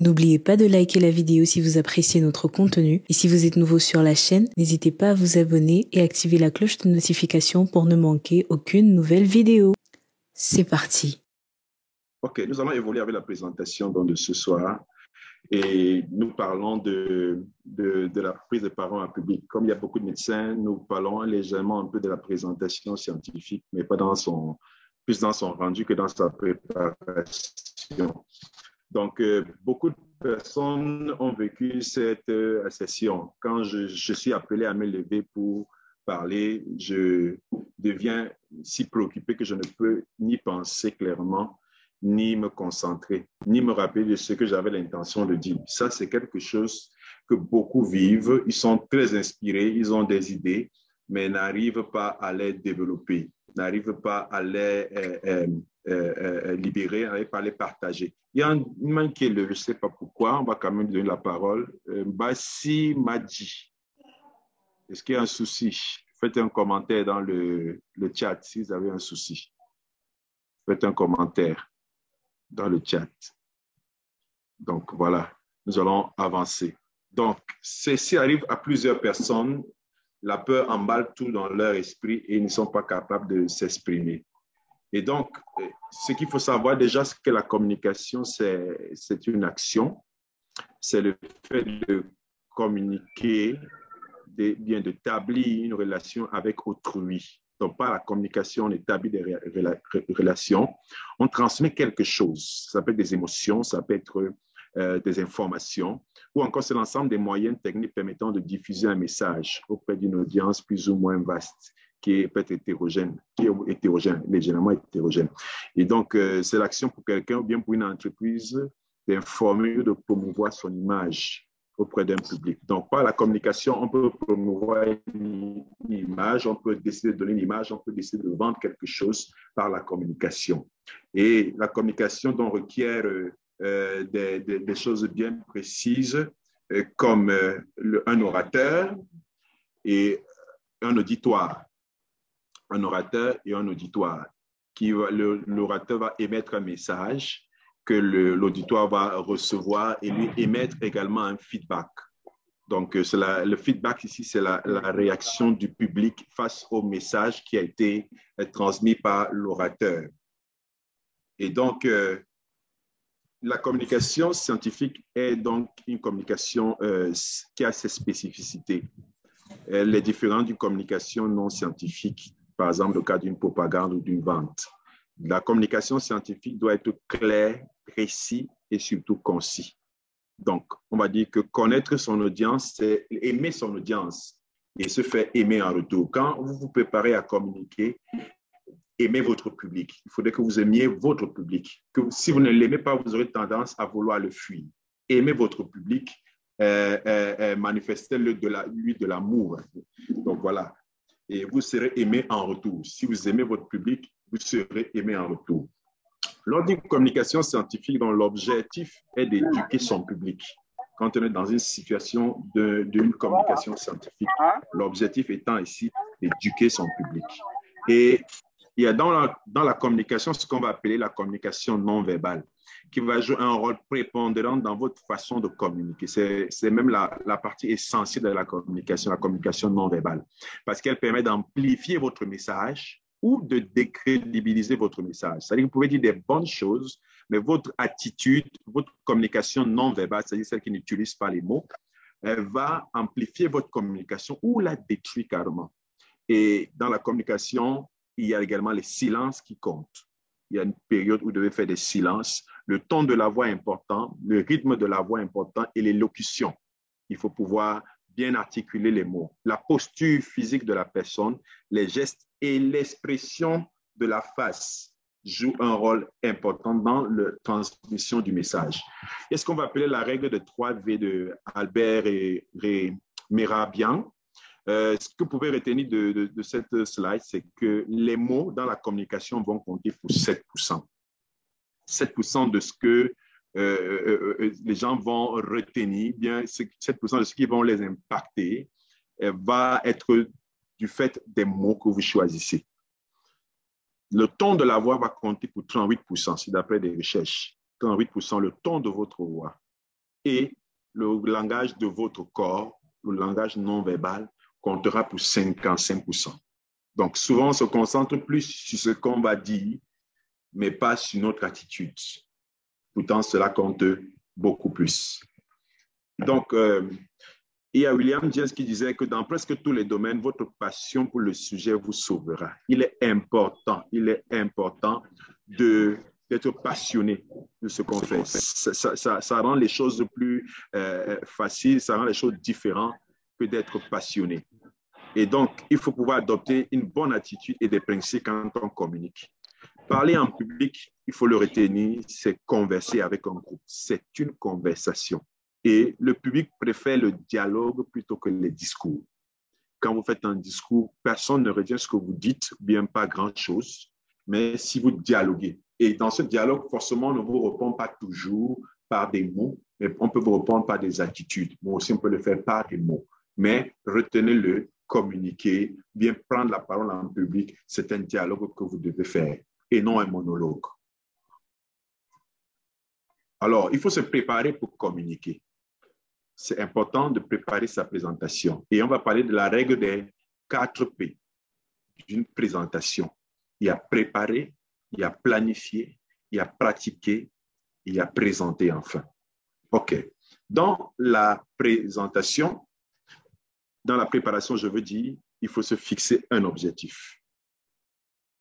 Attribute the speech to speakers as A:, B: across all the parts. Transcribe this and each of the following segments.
A: N'oubliez pas de liker la vidéo si vous appréciez notre contenu et si vous êtes nouveau sur la chaîne, n'hésitez pas à vous abonner et activer la cloche de notification pour ne manquer aucune nouvelle vidéo. C'est parti.
B: Ok, nous allons évoluer avec la présentation de ce soir et nous parlons de la prise de parole en public. Comme il y a beaucoup de médecins, nous parlons légèrement un peu de la présentation scientifique, mais pas plus dans son rendu que dans sa préparation. Donc, beaucoup de personnes ont vécu cette session. Quand je suis appelé à me lever pour parler, je deviens si préoccupé que je ne peux ni penser clairement, ni me concentrer, ni me rappeler de ce que j'avais l'intention de dire. Ça, c'est quelque chose que beaucoup vivent. Ils sont très inspirés, ils ont des idées, mais n'arrivent pas à les développer, n'arrivent pas à les libérer, n'arrivent pas à les partager. Il y a une main qui est levée, je ne sais pas pourquoi, on va quand même donner la parole. Bassi Madji, est-ce qu'il y a un souci? Faites un commentaire dans le chat si vous avez un souci. Faites un commentaire dans le chat. Donc, voilà, nous allons avancer. Donc, ceci arrive à plusieurs personnes. La peur emballe tout dans leur esprit et ils ne sont pas capables de s'exprimer. Et donc, ce qu'il faut savoir déjà, c'est que la communication, c'est une action. C'est le fait de communiquer, d'établir une relation avec autrui. Donc, par la communication, on établit des relations. On transmet quelque chose. Ça peut être des émotions, ça peut être des informations, ou encore c'est l'ensemble des moyens techniques permettant de diffuser un message auprès d'une audience plus ou moins vaste, qui peut être hétérogène, légèrement hétérogène. Et donc, c'est l'action pour quelqu'un ou bien pour une entreprise d'informer ou de promouvoir son image auprès d'un public. Donc, par la communication, on peut promouvoir une image, on peut décider de donner une image, on peut décider de vendre quelque chose par la communication. Et la communication donc requiert des choses bien précises comme un orateur et un auditoire. Un orateur et un auditoire. L'orateur va émettre un message que l'auditoire va recevoir et lui émettre également un feedback. Donc, le feedback ici, c'est la réaction du public face au message qui a été transmis par l'orateur. Et donc, la communication scientifique est donc une communication qui a ses spécificités. Elle est différente d'une communication non scientifique, par exemple le cas d'une propagande ou d'une vente. La communication scientifique doit être claire, précis et surtout concis. Donc, on va dire que connaître son audience, c'est aimer son audience et se faire aimer en retour. Quand vous vous préparez à communiquer, aimez votre public. Il faudrait que vous aimiez votre public. Que si vous ne l'aimez pas, vous aurez tendance à vouloir le fuir. Aimez votre public, manifestez-lui de l'amour. Donc voilà. Et vous serez aimé en retour. Si vous aimez votre public, vous serez aimé en retour. Lors d'une communication scientifique dont l'objectif est d'éduquer son public, quand on est dans une situation d'une communication scientifique, l'objectif étant ici d'éduquer son public. Et il y a dans la communication ce qu'on va appeler la communication non verbale, qui va jouer un rôle prépondérant dans votre façon de communiquer. C'est même la partie essentielle de la communication non verbale, parce qu'elle permet d'amplifier votre message ou de décrédibiliser votre message. C'est-à-dire que vous pouvez dire des bonnes choses, mais votre attitude, votre communication non verbale, c'est-à-dire celle qui n'utilise pas les mots, elle va amplifier votre communication ou la détruire carrément. Et dans la communication, il y a également les silences qui comptent. Il y a une période où vous devez faire des silences. Le ton de la voix est important, le rythme de la voix est important et l'élocution. Il faut pouvoir bien articuler les mots. La posture physique de la personne, les gestes et l'expression de la face jouent un rôle important dans la transmission du message. Et ce qu'on va appeler la règle de 3V de Albert et Mehrabian. Ce que vous pouvez retenir de cette slide, c'est que les mots dans la communication vont compter pour 7%. 7% de ce que les gens vont retenir, bien 7% de ce qui vont les impacter va être du fait des mots que vous choisissez. Le ton de la voix va compter pour 38%, c'est d'après des recherches. 38%, le ton de votre voix. et le langage de votre corps, le langage non verbal, comptera pour 55%. Donc, souvent, on se concentre plus sur ce qu'on va dire, mais pas sur notre attitude. Pourtant, cela compte beaucoup plus. Donc, il y a William James qui disait que dans presque tous les domaines, votre passion pour le sujet vous sauvera. Il est important d'être passionné de ce qu'on fait. Ça rend les choses plus faciles, ça rend les choses différentes que d'être passionné. Et donc, il faut pouvoir adopter une bonne attitude et des principes quand on communique. Parler en public, il faut le retenir, c'est converser avec un groupe. C'est une conversation. Et le public préfère le dialogue plutôt que les discours. Quand vous faites un discours, personne ne retient ce que vous dites, bien pas grand-chose, mais si vous dialoguez. Et dans ce dialogue, forcément, on ne vous répond pas toujours par des mots, mais on peut vous répondre par des attitudes. Moi aussi, on peut le faire par des mots. Mais retenez-le, communiquer, bien prendre la parole en public, c'est un dialogue que vous devez faire et non un monologue. Alors, il faut se préparer pour communiquer. C'est important de préparer sa présentation. Et on va parler de la règle des 4 P d'une présentation. Il y a préparer, il y a planifier, il y a pratiquer, il y a présenter enfin. OK. Dans la présentation, dans la préparation, je veux dire, il faut se fixer un objectif.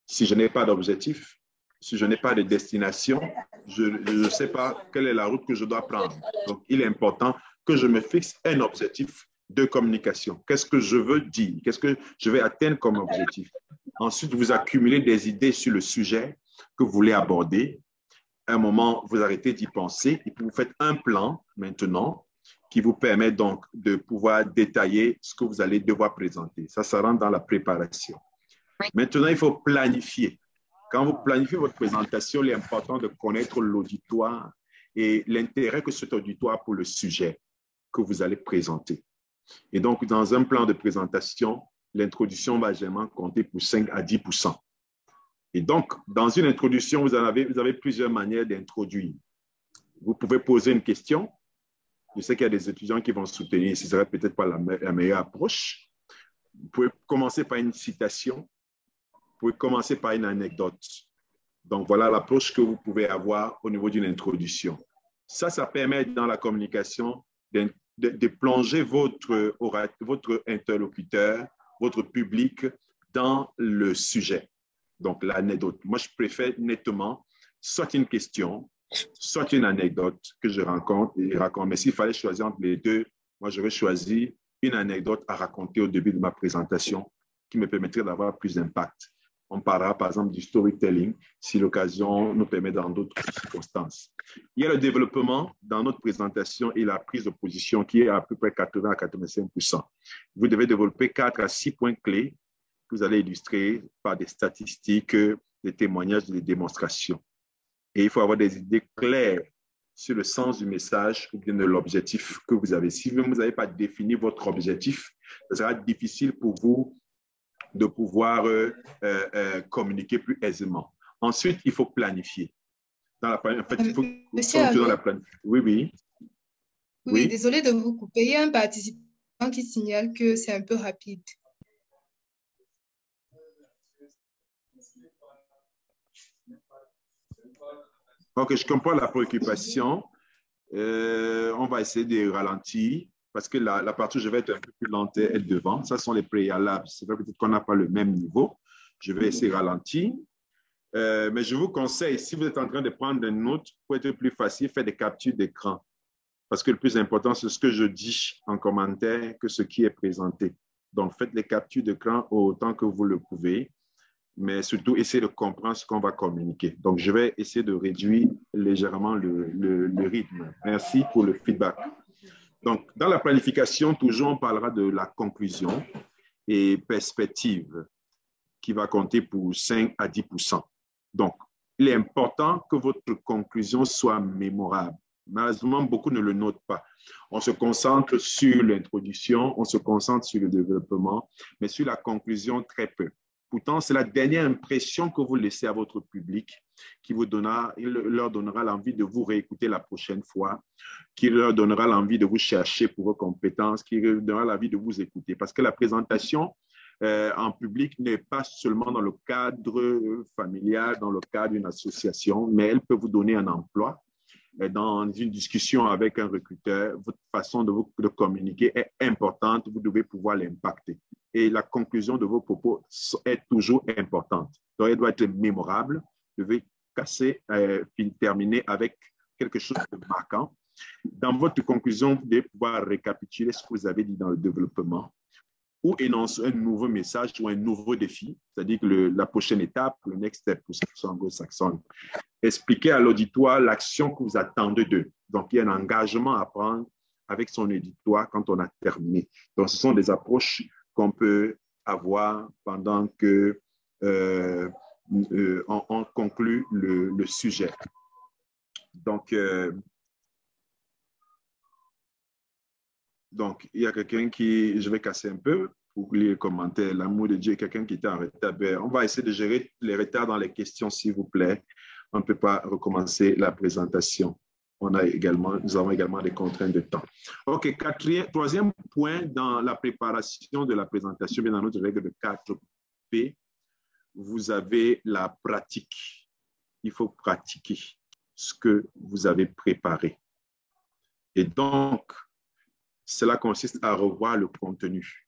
B: Si je n'ai pas d'objectif, si je n'ai pas de destination, je ne sais pas quelle est la route que je dois prendre. Donc, il est important que je me fixe un objectif de communication. Qu'est-ce que je veux dire? Qu'est-ce que je vais atteindre comme objectif? Ensuite, vous accumulez des idées sur le sujet que vous voulez aborder. À un moment, vous arrêtez d'y penser et puis vous faites un plan maintenant qui vous permet donc de pouvoir détailler ce que vous allez devoir présenter. Ça rentre dans la préparation. Maintenant, il faut planifier. Quand vous planifiez votre présentation, il est important de connaître l'auditoire et l'intérêt que cet auditoire a pour le sujet que vous allez présenter. Et donc, dans un plan de présentation, l'introduction va généralement compter pour 5 à 10%. Et donc, dans une introduction, vous avez plusieurs manières d'introduire. Vous pouvez poser une question. Je sais qu'il y a des étudiants qui vont soutenir, ce serait peut-être pas la meilleure approche. Vous pouvez commencer par une citation. Vous pouvez commencer par une anecdote. Donc, voilà l'approche que vous pouvez avoir au niveau d'une introduction. Ça permet dans la communication de plonger votre interlocuteur, votre public dans le sujet. Donc, l'anecdote. Moi, je préfère nettement soit une question, soit une anecdote que je raconte. Mais s'il fallait choisir entre les deux, moi, j'aurais choisi une anecdote à raconter au début de ma présentation qui me permettrait d'avoir plus d'impact. On parlera par exemple du storytelling si l'occasion nous permet dans d'autres circonstances. Il y a le développement dans notre présentation et la prise de position qui est à peu près 80 à 85%. Vous devez développer 4 à 6 points clés que vous allez illustrer par des statistiques, des témoignages, des démonstrations. Et il faut avoir des idées claires sur le sens du message ou bien de l'objectif que vous avez. Si vous n'avez pas défini votre objectif, ce sera difficile pour vous de pouvoir communiquer plus aisément. Ensuite, il faut planifier. En fait, il faut dans la planification.
C: Oui, désolé de vous couper. Il y a un participant qui signale que c'est un peu rapide.
B: Ok, je comprends la préoccupation. On va essayer de ralentir parce que la partie où je vais être un peu plus lente est devant. Ça sont les préalables. C'est vrai peut-être qu'on n'a pas le même niveau. Je vais essayer de ralentir. Mais je vous conseille, si vous êtes en train de prendre des notes, pour être plus facile, faites des captures d'écran. Parce que le plus important, c'est ce que je dis en commentaire que ce qui est présenté. Donc, faites les captures d'écran autant que vous le pouvez, mais surtout, essayez de comprendre ce qu'on va communiquer. Donc, je vais essayer de réduire légèrement le rythme. Merci pour le feedback. Donc, dans la planification, toujours, on parlera de la conclusion et perspective qui va compter pour 5 à 10%. Donc, il est important que votre conclusion soit mémorable. Malheureusement, beaucoup ne le notent pas. On se concentre sur l'introduction, on se concentre sur le développement, mais sur la conclusion, très peu. écoutant, c'est la dernière impression que vous laissez à votre public qui vous donnera, il leur donnera l'envie de vous réécouter la prochaine fois, qui leur donnera l'envie de vous chercher pour vos compétences, qui leur donnera l'envie de vous écouter. Parce que la présentation en public n'est pas seulement dans le cadre familial, dans le cadre d'une association, mais elle peut vous donner un emploi. Dans une discussion avec un recruteur, votre façon de communiquer est importante, vous devez pouvoir l'impacter. Et la conclusion de vos propos est toujours importante. Donc, elle doit être mémorable, vous devez puis terminer avec quelque chose de marquant. Dans votre conclusion, vous devez pouvoir récapituler ce que vous avez dit dans le développement ou énoncer un nouveau message ou un nouveau défi, c'est-à-dire que la prochaine étape, le next step pour ceux qui sont anglo-saxons. Expliquer à l'auditoire l'action que vous attendez d'eux. Donc, il y a un engagement à prendre avec son auditoire quand on a terminé. Donc, ce sont des approches qu'on peut avoir pendant que on conclut le sujet. Donc, il y a quelqu'un qui, je vais casser un peu pour lire les commentaires. L'amour de Dieu, quelqu'un qui était en retard. On va essayer de gérer les retards dans les questions, s'il vous plaît. On ne peut pas recommencer la présentation. Nous avons également des contraintes de temps. OK, troisième point dans la préparation de la présentation, bien dans notre règle de 4P, vous avez la pratique. Il faut pratiquer ce que vous avez préparé. Et donc, cela consiste à revoir le contenu.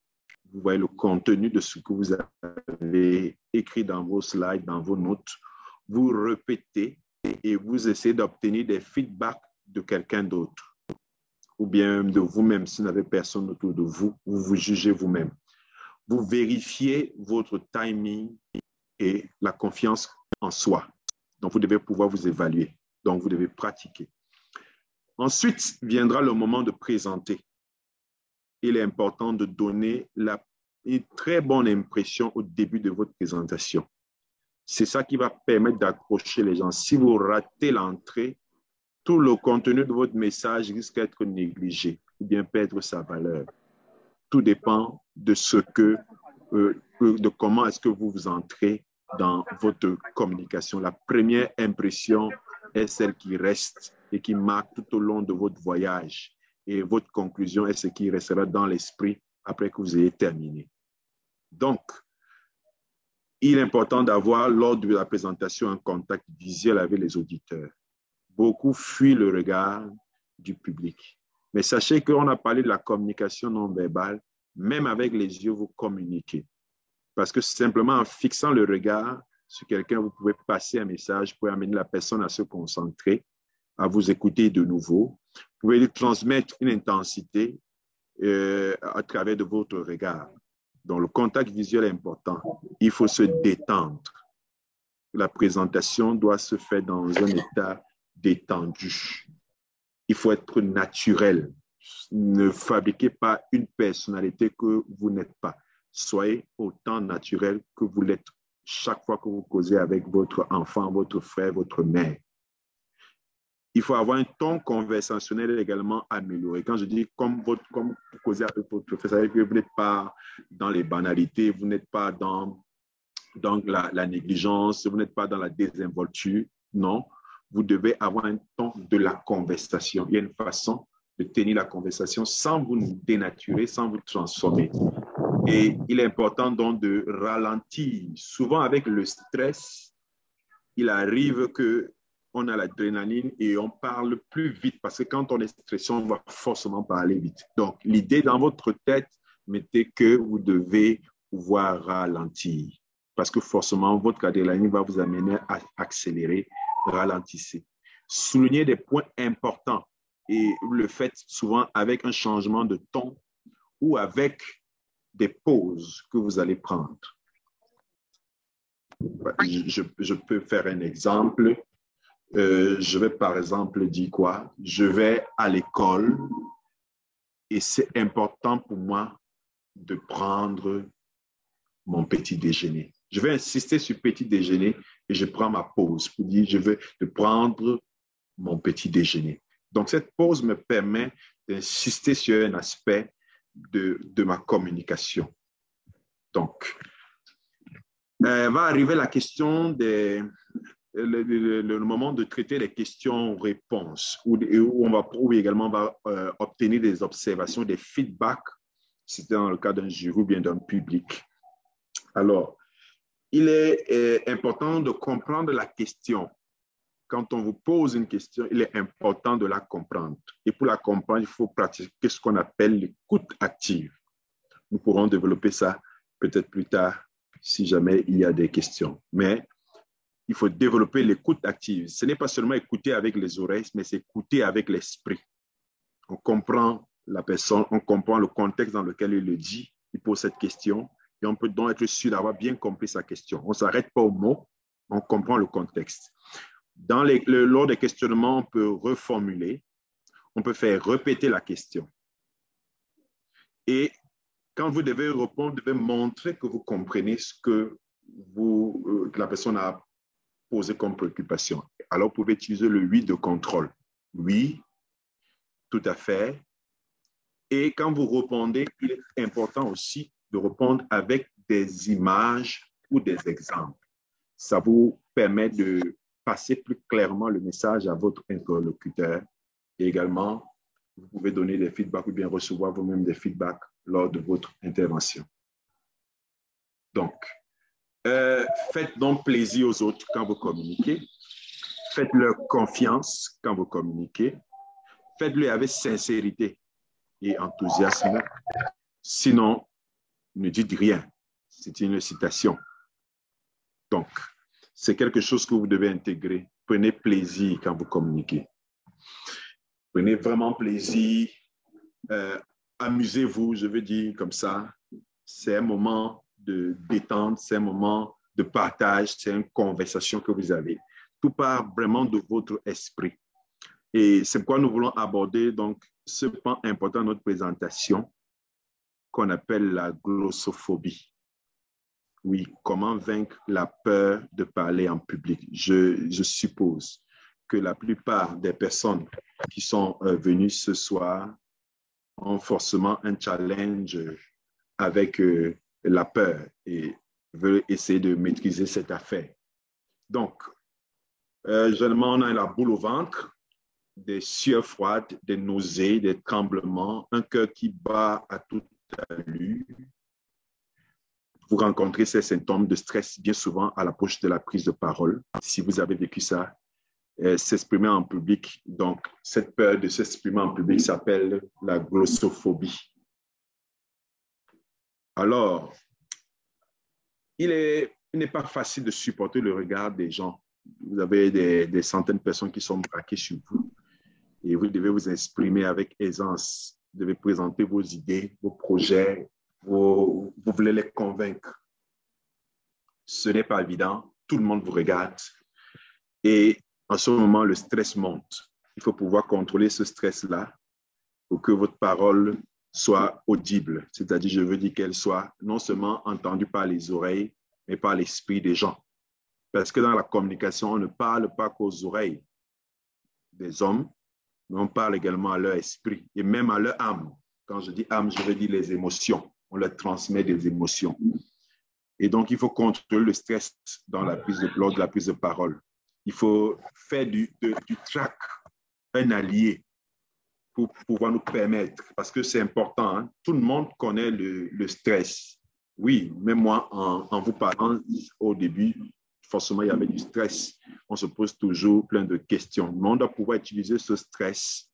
B: Vous voyez le contenu de ce que vous avez écrit dans vos slides, dans vos notes. Vous répétez et vous essayez d'obtenir des feedbacks de quelqu'un d'autre ou bien de vous-même. Si vous n'avez personne autour de vous, vous vous jugez vous-même. Vous vérifiez votre timing et la confiance en soi. Donc, vous devez pouvoir vous évaluer. Donc, vous devez pratiquer. Ensuite, viendra le moment de présenter. Il est important de donner une très bonne impression au début de votre présentation. C'est ça qui va permettre d'accrocher les gens. Si vous ratez l'entrée, tout le contenu de votre message risque d'être négligé ou bien perdre sa valeur. Tout dépend de de comment est-ce que vous entrez dans votre communication. La première impression est celle qui reste et qui marque tout au long de votre voyage. Et votre conclusion est ce qui restera dans l'esprit après que vous ayez terminé. Donc, il est important d'avoir, lors de la présentation, un contact visuel avec les auditeurs. Beaucoup fuient le regard du public. Mais sachez qu'on a parlé de la communication non verbale, même avec les yeux, vous communiquez. Parce que simplement en fixant le regard sur quelqu'un, vous pouvez passer un message, vous pouvez amener la personne à se concentrer, à vous écouter de nouveau. Vous pouvez lui transmettre une intensité à travers de votre regard. Donc, le contact visuel est important. Il faut se détendre. La présentation doit se faire dans un état détendu. Il faut être naturel. Ne fabriquez pas une personnalité que vous n'êtes pas. Soyez autant naturel que vous l'êtes chaque fois que vous causez avec votre enfant, votre frère, votre mère. Il faut avoir un ton conversationnel également amélioré. Quand je dis comme vous causez avec votre frère, ça veut dire que vous n'êtes pas dans les banalités, vous n'êtes pas dans la négligence, vous n'êtes pas dans la désinvolture. Non, vous devez avoir un ton de la conversation. Il y a une façon de tenir la conversation sans vous dénaturer, sans vous transformer. Et il est important donc de ralentir. Souvent avec le stress, il arrive qu'on a l'adrénaline et on parle plus vite parce que quand on est stressé, on va forcément parler vite. Donc, l'idée dans votre tête, mettez que vous devez pouvoir ralentir parce que forcément, votre adrénaline va vous amener à accélérer, ralentissez. Soulignez des points importants et le faites souvent avec un changement de ton ou avec des pauses que vous allez prendre. Je peux faire un exemple. Je vais par exemple dire quoi? Je vais à l'école et c'est important pour moi de prendre mon petit déjeuner. Je vais insister sur petit déjeuner et je prends ma pause pour dire je vais prendre mon petit déjeuner. Donc, cette pause me permet d'insister sur un aspect de ma communication. Donc, Va arriver la question le moment de traiter les questions-réponses, où également on va obtenir des observations, des feedbacks, si c'est dans le cas d'un jury ou bien d'un public. Alors, il est important de comprendre la question. Quand on vous pose une question, il est important de la comprendre. Et pour la comprendre, il faut pratiquer ce qu'on appelle l'écoute active. Nous pourrons développer ça peut-être plus tard si jamais il y a des questions. Mais il faut développer l'écoute active. Ce n'est pas seulement écouter avec les oreilles, mais c'est écouter avec l'esprit. On comprend la personne, on comprend le contexte dans lequel il le dit, il pose cette question, et on peut donc être sûr d'avoir bien compris sa question. On ne s'arrête pas au mot, on comprend le contexte. Lors des questionnements, on peut reformuler, on peut faire répéter la question. Et quand vous devez répondre, vous devez montrer que vous comprenez ce que la personne a posé comme préoccupation. Alors, vous pouvez utiliser le oui de contrôle. Oui, tout à fait. Et quand vous répondez, il est important aussi de répondre avec des images ou des exemples. Ça vous permet de passer plus clairement le message à votre interlocuteur. Et également, vous pouvez donner des feedbacks ou bien recevoir vous-même des feedbacks lors de votre intervention. Donc, faites donc plaisir aux autres quand vous communiquez. Faites-leur confiance quand vous communiquez. Faites-le avec sincérité et enthousiasme. Sinon, ne dites rien. C'est une citation. Donc, c'est quelque chose que vous devez intégrer. Prenez plaisir quand vous communiquez. Prenez vraiment plaisir. Amusez-vous, je veux dire comme ça. C'est un moment de détente, c'est un moment de partage, c'est une conversation que vous avez. Tout part vraiment de votre esprit. Et c'est pourquoi nous voulons aborder donc ce point important de notre présentation qu'on appelle la glossophobie. Oui, comment vaincre la peur de parler en public. Je suppose que la plupart des personnes qui sont venues ce soir ont forcément un challenge avec la peur et veulent essayer de maîtriser cette affaire. Donc, généralement, on a la boule au ventre, des sueurs froides, des nausées, des tremblements, un cœur qui bat à toute allure. Vous rencontrez ces symptômes de stress bien souvent à l'approche de la prise de parole. Si vous avez vécu ça, s'exprimer en public, donc cette peur de s'exprimer en public s'appelle la glossophobie. Alors, il n'est pas facile de supporter le regard des gens. Vous avez des centaines de personnes qui sont braquées sur vous et vous devez vous exprimer avec aisance. Vous devez présenter vos idées, vos projets, vous voulez les convaincre. Ce n'est pas évident. Tout le monde vous regarde. Et en ce moment, le stress monte. Il faut pouvoir contrôler ce stress-là pour que votre parole soit audible. C'est-à-dire, je veux dire qu'elle soit non seulement entendue par les oreilles, mais par l'esprit des gens. Parce que dans la communication, on ne parle pas qu'aux oreilles des hommes, mais on parle également à leur esprit et même à leur âme. Quand je dis âme, je veux dire les émotions. On leur transmet des émotions. Et donc, il faut contrôler le stress lors de la prise de parole. Il faut faire du trac un allié pour pouvoir nous permettre, parce que c'est important, hein? Tout le monde connaît le stress. Oui, même moi, en vous parlant au début, forcément, il y avait du stress. On se pose toujours plein de questions. Mais on doit pouvoir utiliser ce stress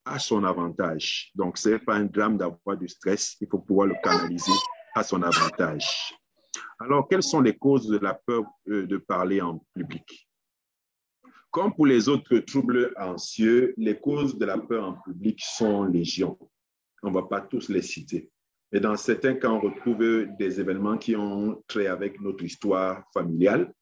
B: à son avantage. Donc, ce n'est pas un drame d'avoir du stress. Il faut pouvoir le canaliser à son avantage. Alors, quelles sont les causes de la peur de parler en public? Comme pour les autres troubles anxieux, les causes de la peur en public sont légion. On ne va pas tous les citer. Mais dans certains cas, on retrouve des événements qui ont trait avec notre histoire familiale,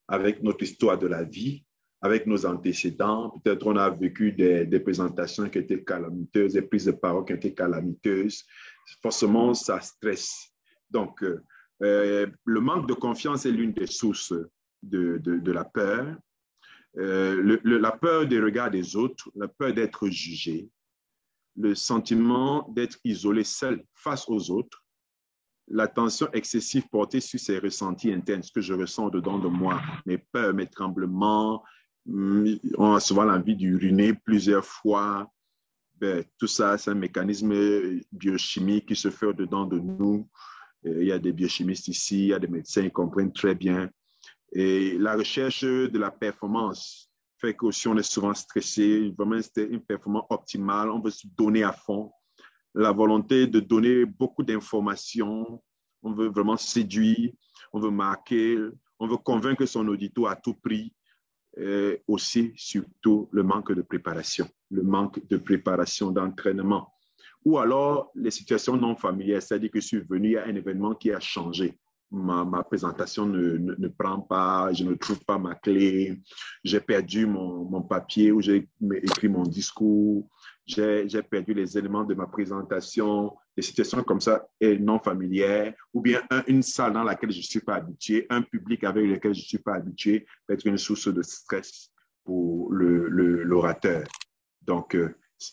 B: avec notre histoire de la vie, avec nos antécédents. Peut-être on a vécu des présentations qui étaient calamiteuses, des prises de parole qui étaient calamiteuses. Forcément, ça stresse. Donc, le manque de confiance est l'une des sources de la peur. La peur des regards des autres, la peur d'être jugé, le sentiment d'être isolé seul face aux autres, l'attention excessive portée sur ses ressentis internes, ce que je ressens au-dedans de moi, mes peurs, mes tremblements, on a souvent l'envie d'uriner plusieurs fois. Ben, tout ça, c'est un mécanisme biochimique qui se fait au-dedans de nous. Il y a des biochimistes ici, il y a des médecins qui comprennent très bien. Et la recherche de la performance fait qu'aussi on est souvent stressé. Vraiment, c'est une performance optimale. On veut se donner à fond. La volonté de donner beaucoup d'informations. On veut vraiment séduire. On veut marquer. On veut convaincre son auditoire à tout prix. Aussi, surtout, le manque de préparation. Le manque de préparation, d'entraînement. Ou alors, les situations non familières. C'est-à-dire que je suis venu, il y a un événement qui a changé. Ma présentation ne prend pas, je ne trouve pas ma clé, j'ai perdu mon papier où j'ai écrit mon discours, j'ai perdu les éléments de ma présentation, des situations comme ça et non familières, ou bien une salle dans laquelle je ne suis pas habitué, un public avec lequel je ne suis pas habitué peut être une source de stress pour l'orateur. Donc,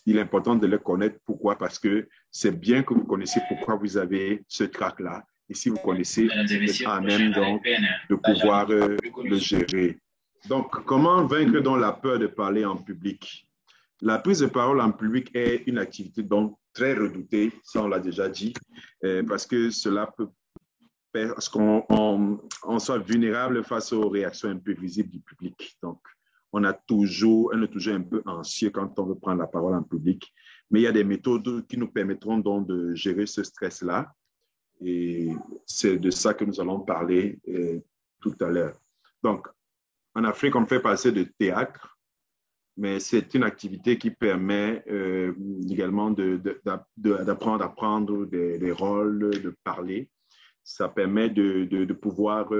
B: il est important de le connaître. Pourquoi? Parce que c'est bien que vous connaissiez pourquoi vous avez ce trac-là. Et si vous connaissez, vous êtes à même donc de pouvoir le gérer. Donc, comment vaincre donc la peur de parler en public? La prise de parole en public est une activité donc très redoutée, ça on l'a déjà dit, parce que cela peut faire qu'on soit vulnérable face aux réactions imprévisibles du public. Donc, on est toujours un peu anxieux quand on veut prendre la parole en public, mais il y a des méthodes qui nous permettront donc de gérer ce stress-là. Et c'est de ça que nous allons parler tout à l'heure. Donc, en Afrique, on fait passer de théâtre, mais c'est une activité qui permet également d'apprendre à prendre des rôles, de parler. Ça permet de pouvoir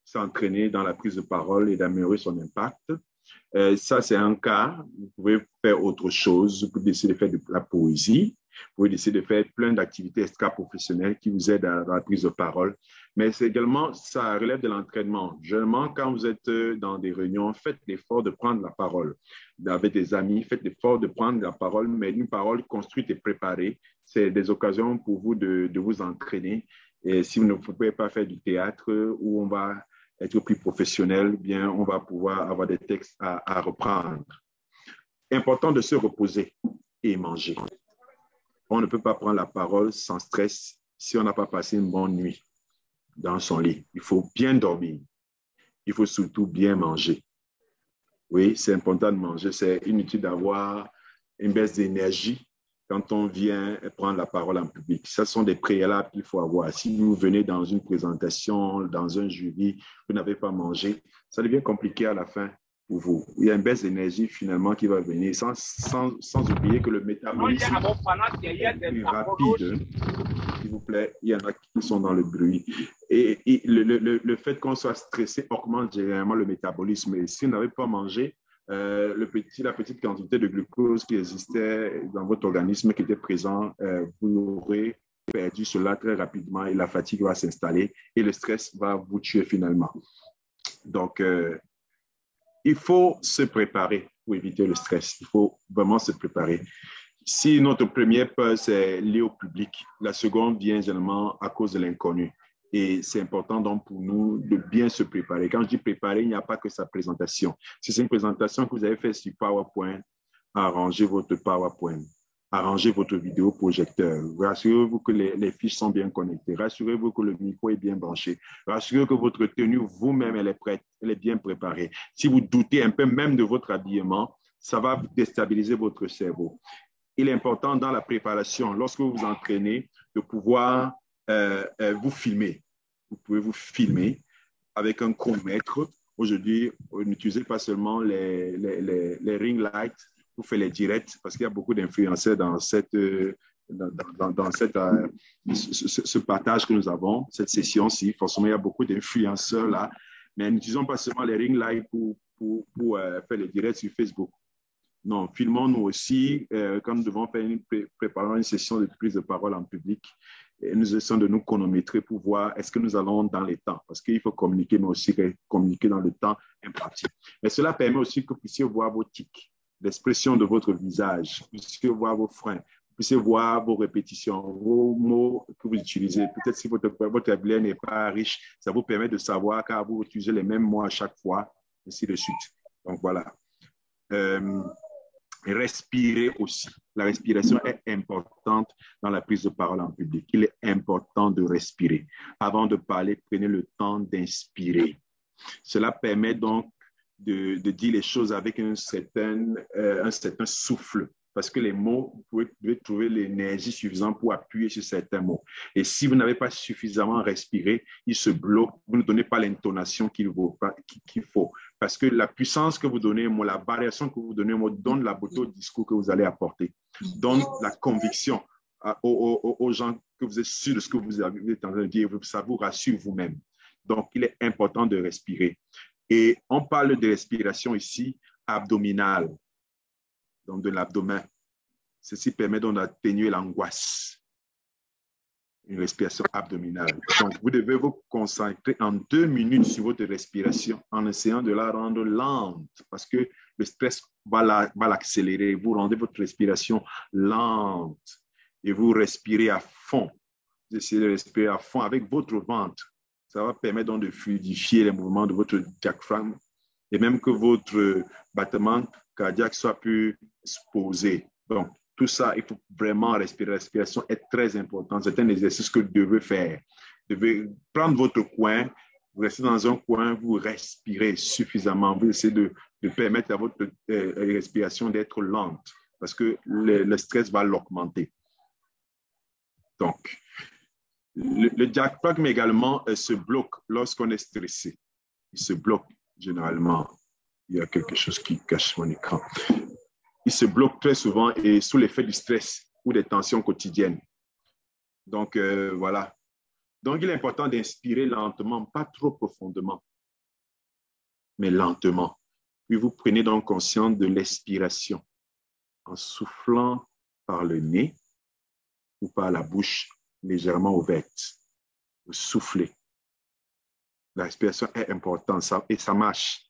B: s'entraîner dans la prise de parole et d'améliorer son impact. Ça, c'est un cas. Vous pouvez faire autre chose. Vous pouvez décider de faire de la poésie. Vous pouvez décider de faire plein d'activités extra-professionnelles qui vous aident à la prise de parole. Mais c'est également, ça relève de l'entraînement. Généralement, quand vous êtes dans des réunions, faites l'effort de prendre la parole. Avec des amis, faites l'effort de prendre la parole, mais une parole construite et préparée. C'est des occasions pour vous de vous entraîner. Et si vous ne pouvez pas faire du théâtre où on va être plus professionnel, bien, on va pouvoir avoir des textes à reprendre. Important de se reposer et manger. On ne peut pas prendre la parole sans stress si on n'a pas passé une bonne nuit dans son lit. Il faut bien dormir. Il faut surtout bien manger. Oui, c'est important de manger. C'est inutile d'avoir une baisse d'énergie quand on vient prendre la parole en public. Ce sont des préalables qu'il faut avoir. Si vous venez dans une présentation, dans un jury, vous n'avez pas mangé, ça devient compliqué à la fin pour vous. Il y a une baisse d'énergie finalement qui va venir, sans oublier que le métabolisme est plus rapide. S'il vous plaît, il y en a qui sont dans le bruit. Et le fait qu'on soit stressé augmente généralement le métabolisme. Et si vous n'avez pas mangé, la petite quantité de glucose qui existait dans votre organisme, qui était présent, vous aurez perdu cela très rapidement et la fatigue va s'installer et le stress va vous tuer finalement. Donc, il faut se préparer pour éviter le stress. Il faut vraiment se préparer. Si notre première peur, c'est lié au public, la seconde vient généralement à cause de l'inconnu. Et c'est important donc pour nous de bien se préparer. Quand je dis préparer, il n'y a pas que sa présentation. Si c'est une présentation que vous avez faite sur PowerPoint, arrangez votre PowerPoint, arrangez votre vidéoprojecteur, rassurez-vous que les fiches sont bien connectées, rassurez-vous que le micro est bien branché, rassurez-vous que votre tenue vous-même, elle est prête, elle est bien préparée. Si vous doutez un peu même de votre habillement, ça va déstabiliser votre cerveau. Il est important dans la préparation, lorsque vous vous entraînez, de pouvoir vous filmer. Vous pouvez vous filmer avec un chronomètre. Aujourd'hui, n'utilisez pas seulement les ring lights pour faire les directs, parce qu'il y a beaucoup d'influenceurs dans ce partage que nous avons, cette session-ci. Forcément, il y a beaucoup d'influenceurs là, mais n'utilisons pas seulement les ring lights pour faire les directs sur Facebook. Non, filmons-nous aussi quand nous devons préparer une session de prise de parole en public. Et nous essayons de nous chronométrer pour voir est-ce que nous allons dans les temps. Parce qu'il faut communiquer, mais aussi communiquer dans le temps imparti. Mais cela permet aussi que vous puissiez voir vos tics, l'expression de votre visage, vous puissiez voir vos freins, puissiez voir vos répétitions, vos mots que vous utilisez. Peut-être si votre vocabulaire n'est pas riche, ça vous permet de savoir car vous utilisez les mêmes mots à chaque fois, ainsi de suite. Donc, voilà. Respirer aussi. La respiration est importante dans la prise de parole en public. Il est important de respirer. Avant de parler, prenez le temps d'inspirer. Cela permet donc de dire les choses avec un certain souffle. Parce que les mots, vous devez trouver l'énergie suffisante pour appuyer sur certains mots. Et si vous n'avez pas suffisamment respiré, ils se bloquent. Vous ne donnez pas l'intonation qu'il faut. Parce que la puissance que vous donnez, la variation que vous donnez, donne la beauté au discours que vous allez apporter, donne la conviction aux gens que vous êtes sûr de ce que vous êtes en train de dire. Ça vous rassure vous-même. Donc, il est important de respirer. Et on parle de respiration ici abdominale, donc de l'abdomen. Ceci permet donc d'atténuer l'angoisse. Une respiration abdominale. Donc, vous devez vous concentrer en 2 minutes sur votre respiration en essayant de la rendre lente parce que le stress va l'accélérer. Vous rendez votre respiration lente et vous respirez à fond. Vous essayez de respirer à fond avec votre ventre. Ça va permettre donc de fluidifier les mouvements de votre diaphragme et même que votre battement cardiaque soit plus posé. Donc, tout ça, il faut vraiment respirer. La respiration est très importante. C'est un exercice que vous devez faire. Vous devez prendre votre coin, vous restez dans un coin, vous respirez suffisamment. Vous essayez de permettre à votre respiration d'être lente parce que le stress va l'augmenter. Donc, le diaphragme également se bloque lorsqu'on est stressé. Il se bloque généralement. Il y a quelque chose qui cache mon écran. Il se bloque très souvent et sous l'effet du stress ou des tensions quotidiennes. Donc, voilà. Donc, il est important d'inspirer lentement, pas trop profondément, mais lentement. Puis, vous prenez donc conscience de l'expiration en soufflant par le nez ou par la bouche légèrement ouverte. Vous soufflez. La respiration est importante et ça marche.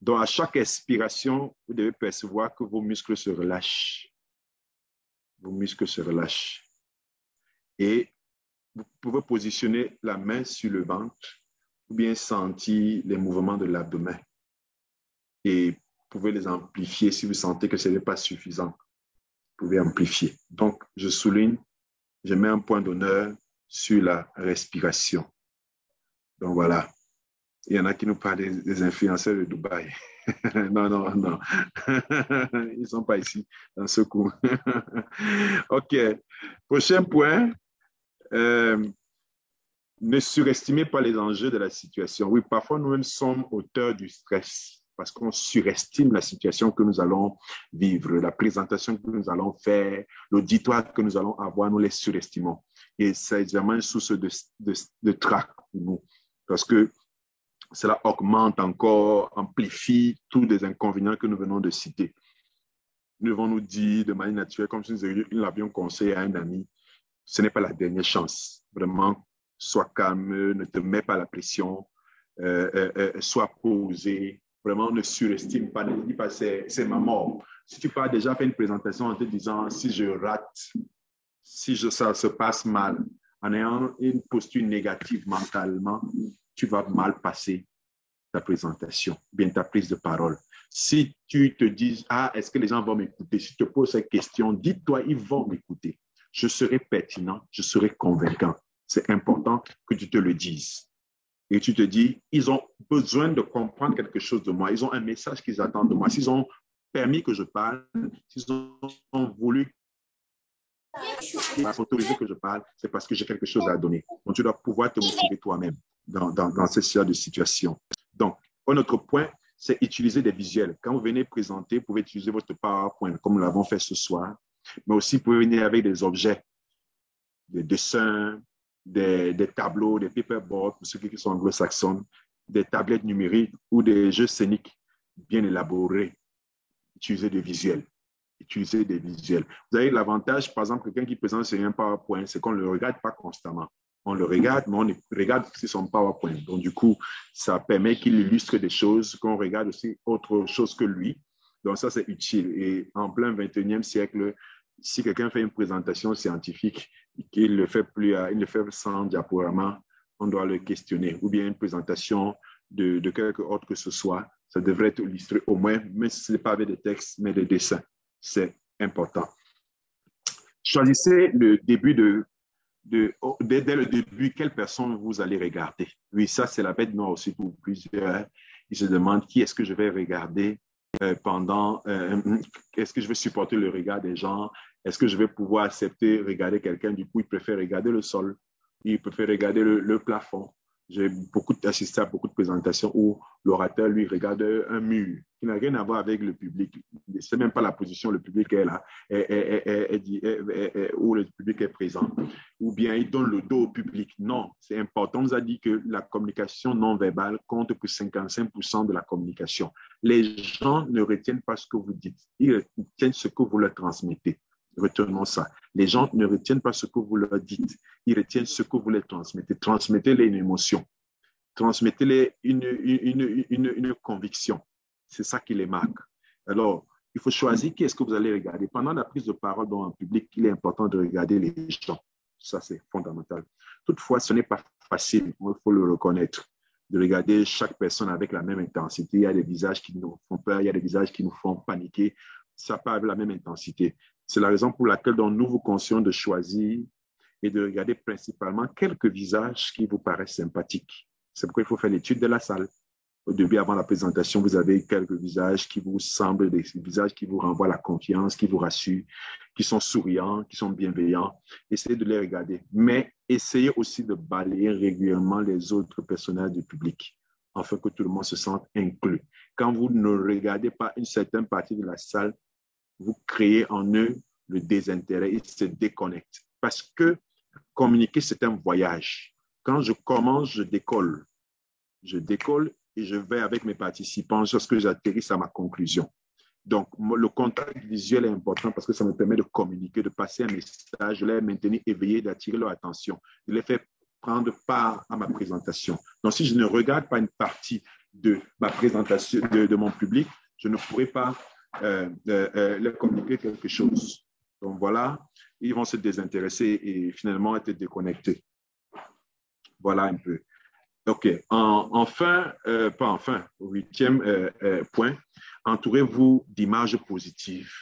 B: Donc, à chaque expiration, vous devez percevoir que vos muscles se relâchent. Vos muscles se relâchent. Et vous pouvez positionner la main sur le ventre ou bien sentir les mouvements de l'abdomen. Et vous pouvez les amplifier si vous sentez que ce n'est pas suffisant. Vous pouvez amplifier. Donc, je souligne, je mets un point d'honneur sur la respiration. Donc, voilà. Il y en a qui nous parlent des influenceurs de Dubaï. Non. Ils ne sont pas ici dans ce coup. OK. Prochain point. Ne surestimez pas les enjeux de la situation. Oui, parfois, nous sommes auteurs du stress parce qu'on surestime la situation que nous allons vivre, la présentation que nous allons faire, l'auditoire que nous allons avoir, nous les surestimons. Et c'est vraiment une source de trac pour nous parce que cela augmente encore, amplifie tous les inconvénients que nous venons de citer. Nous devons nous dire de manière naturelle, comme si nous l'avions conseillé à un ami, ce n'est pas la dernière chance. Vraiment, sois calme, ne te mets pas la pression, sois posé. Vraiment, ne surestime pas, ne dis pas c'est ma mort. Si tu pars déjà faire une présentation en te disant si je rate, si ça se passe mal, en ayant une posture négative mentalement, tu vas mal passer ta présentation, bien ta prise de parole. Si tu te dis, est-ce que les gens vont m'écouter? Si tu te poses cette question, dis-toi, ils vont m'écouter. Je serai pertinent, je serai convaincant. C'est important que tu te le dises. Et tu te dis, ils ont besoin de comprendre quelque chose de moi. Ils ont un message qu'ils attendent de moi. S'ils ont permis que je parle, s'ils ont voulu autoriser que je parle, c'est parce que j'ai quelque chose à donner. Donc, tu dois pouvoir te motiver toi-même dans ce genre de situation. Donc, un autre point, c'est utiliser des visuels. Quand vous venez présenter, vous pouvez utiliser votre PowerPoint, comme nous l'avons fait ce soir, mais aussi vous pouvez venir avec des objets, des dessins, des tableaux, des paperboards, pour ceux qui sont anglo-saxons, des tablettes numériques ou des jeux scéniques bien élaborés. Utiliser des visuels. Utiliser des visuels. Vous avez l'avantage, par exemple, quelqu'un qui présente sur un PowerPoint, c'est qu'on ne le regarde pas constamment. On le regarde, mais on regarde aussi son PowerPoint. Donc, du coup, ça permet qu'il illustre des choses, qu'on regarde aussi autre chose que lui. Donc, ça, c'est utile. Et en plein 21e siècle, Si quelqu'un fait une présentation scientifique et qu'il le fait plus, il le fait sans diaporama, on doit le questionner. Ou bien une présentation de quelque autre que ce soit, ça devrait être illustré au moins, même si ce n'est pas avec des textes, mais des dessins. C'est important. Choisissez le début dès le début, quelle personne vous allez regarder. Oui, ça, c'est la bête noire aussi pour plusieurs. Ils se demandent qui est-ce que je vais regarder est-ce que je vais supporter le regard des gens? Est-ce que je vais pouvoir accepter regarder quelqu'un? Du coup, il préfère regarder le sol. Il préfère regarder le plafond. J'ai assisté à beaucoup de présentations où l'orateur, lui, regarde un mur qui n'a rien à voir avec le public. Ce n'est même pas la position où le public est là, où le public est présent. Ou bien il donne le dos au public. Non, c'est important. On nous a dit que la communication non verbale compte pour 55% de la communication. Les gens ne retiennent pas ce que vous dites. Ils retiennent ce que vous leur transmettez. Retenons ça. Les gens ne retiennent pas ce que vous leur dites. Ils retiennent ce que vous leur transmettez. Transmettez-les une émotion. Transmettez-les une conviction. C'est ça qui les marque. Alors, il faut choisir qui est-ce que vous allez regarder. Pendant la prise de parole dans un public, il est important de regarder les gens. Ça, c'est fondamental. Toutefois, ce n'est pas facile, il faut le reconnaître, de regarder chaque personne avec la même intensité. Il y a des visages qui nous font peur, il y a des visages qui nous font paniquer. Ça part avec la même intensité. C'est la raison pour laquelle nous vous conseillons de choisir et de regarder principalement quelques visages qui vous paraissent sympathiques. C'est pourquoi il faut faire l'étude de la salle. Au début, avant la présentation, vous avez quelques visages qui vous semblent des visages qui vous renvoient la confiance, qui vous rassurent, qui sont souriants, qui sont bienveillants. Essayez de les regarder. Mais essayez aussi de balayer régulièrement les autres personnages du public, afin que tout le monde se sente inclus. Quand vous ne regardez pas une certaine partie de la salle, vous créez en eux le désintérêt, ils se déconnectent. Parce que communiquer, c'est un voyage. Quand je commence, je décolle. Je décolle et je vais avec mes participants jusqu'à j'atterrisse à ma conclusion. Donc, le contact visuel est important parce que ça me permet de communiquer, de passer un message, de les maintenir éveillés, d'attirer leur attention, de les faire prendre part à ma présentation. Donc, si je ne regarde pas une partie de ma présentation, de mon public, je ne pourrai pas leur communiquer quelque chose. Donc, voilà, ils vont se désintéresser et finalement être déconnectés. Voilà un peu. OK. Au 8e point, entourez-vous d'images positives.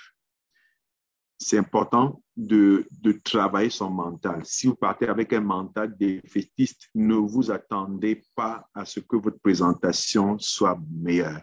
B: C'est important de travailler son mental. Si vous partez avec un mental défaitiste, ne vous attendez pas à ce que votre présentation soit meilleure.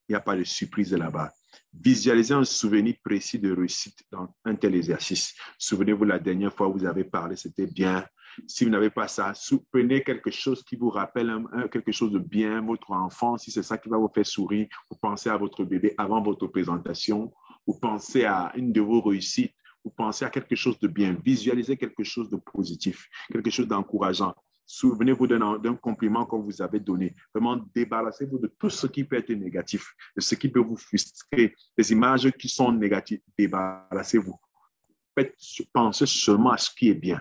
B: Il n'y a pas de surprise là-bas. Visualisez un souvenir précis de réussite dans un tel exercice. Souvenez-vous, la dernière fois où vous avez parlé, c'était bien. Si vous n'avez pas ça, prenez quelque chose qui vous rappelle quelque chose de bien, votre enfant, si c'est ça qui va vous faire sourire, vous pensez à votre bébé avant votre présentation, vous pensez à une de vos réussites, vous pensez à quelque chose de bien, visualisez quelque chose de positif, quelque chose d'encourageant. Souvenez-vous d'un compliment qu'on vous avait donné. Vraiment, débarrassez-vous de tout ce qui peut être négatif, de ce qui peut vous frustrer, des images qui sont négatives. Débarrassez-vous. Pensez seulement à ce qui est bien.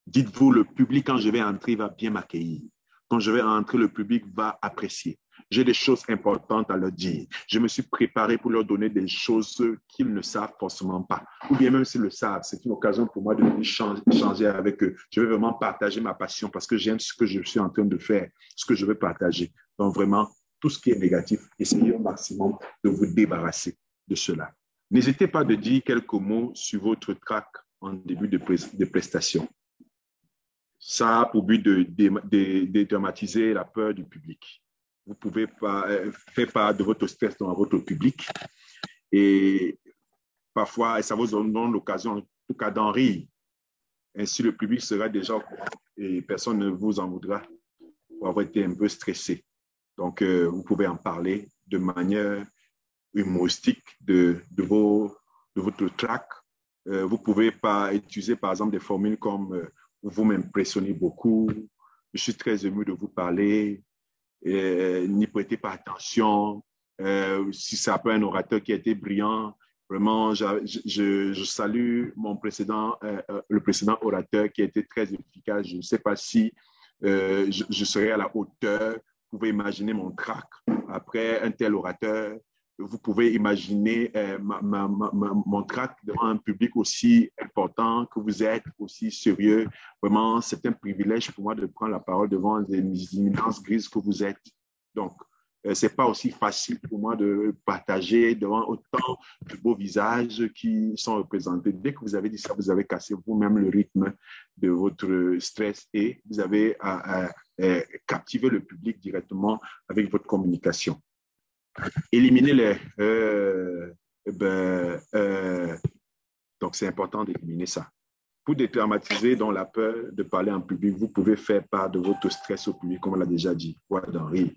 B: Dites-vous, le public, quand je vais entrer, va bien m'accueillir. Quand je vais entrer, le public va apprécier. J'ai des choses importantes à leur dire. Je me suis préparé pour leur donner des choses qu'ils ne savent forcément pas. Ou bien même s'ils le savent, c'est une occasion pour moi de venir échanger avec eux. Je veux vraiment partager ma passion parce que j'aime ce que je suis en train de faire, ce que je veux partager. Donc vraiment, tout ce qui est négatif, essayez au maximum de vous débarrasser de cela. N'hésitez pas de dire quelques mots sur votre track en début de prestation. Ça a pour but de dédramatiser la peur du public. Vous pouvez faire part de votre stress dans votre public et parfois, ça vous donne l'occasion, en tout cas, d'en rire. Ainsi, le public sera déjà au courant et personne ne vous en voudra pour avoir été un peu stressé. Donc, vous pouvez en parler de manière humoristique de votre track. Vous pouvez utiliser, par exemple, des formules comme vous m'impressionnez beaucoup, je suis très ému de vous parler, n'y prêtez pas attention. Si ça peut un orateur qui a été brillant, vraiment, je salue le précédent orateur qui a été très efficace. Je ne sais pas si je serai à la hauteur. Vous pouvez imaginer mon track après un tel orateur. vous pouvez imaginer mon tract devant un public aussi important que vous êtes, aussi sérieux. Vraiment, c'est un privilège pour moi de prendre la parole devant les immenses grises que vous êtes. Donc, ce n'est pas aussi facile pour moi de partager devant autant de beaux visages qui sont représentés. Dès que vous avez dit ça, vous avez cassé vous-même le rythme de votre stress et vous avez captivé le public directement avec votre communication. Éliminer les... donc, c'est important d'éliminer ça. Pour dédramatiser dans la peur de parler en public, vous pouvez faire part de votre stress au public, comme on l'a déjà dit, d'en rire,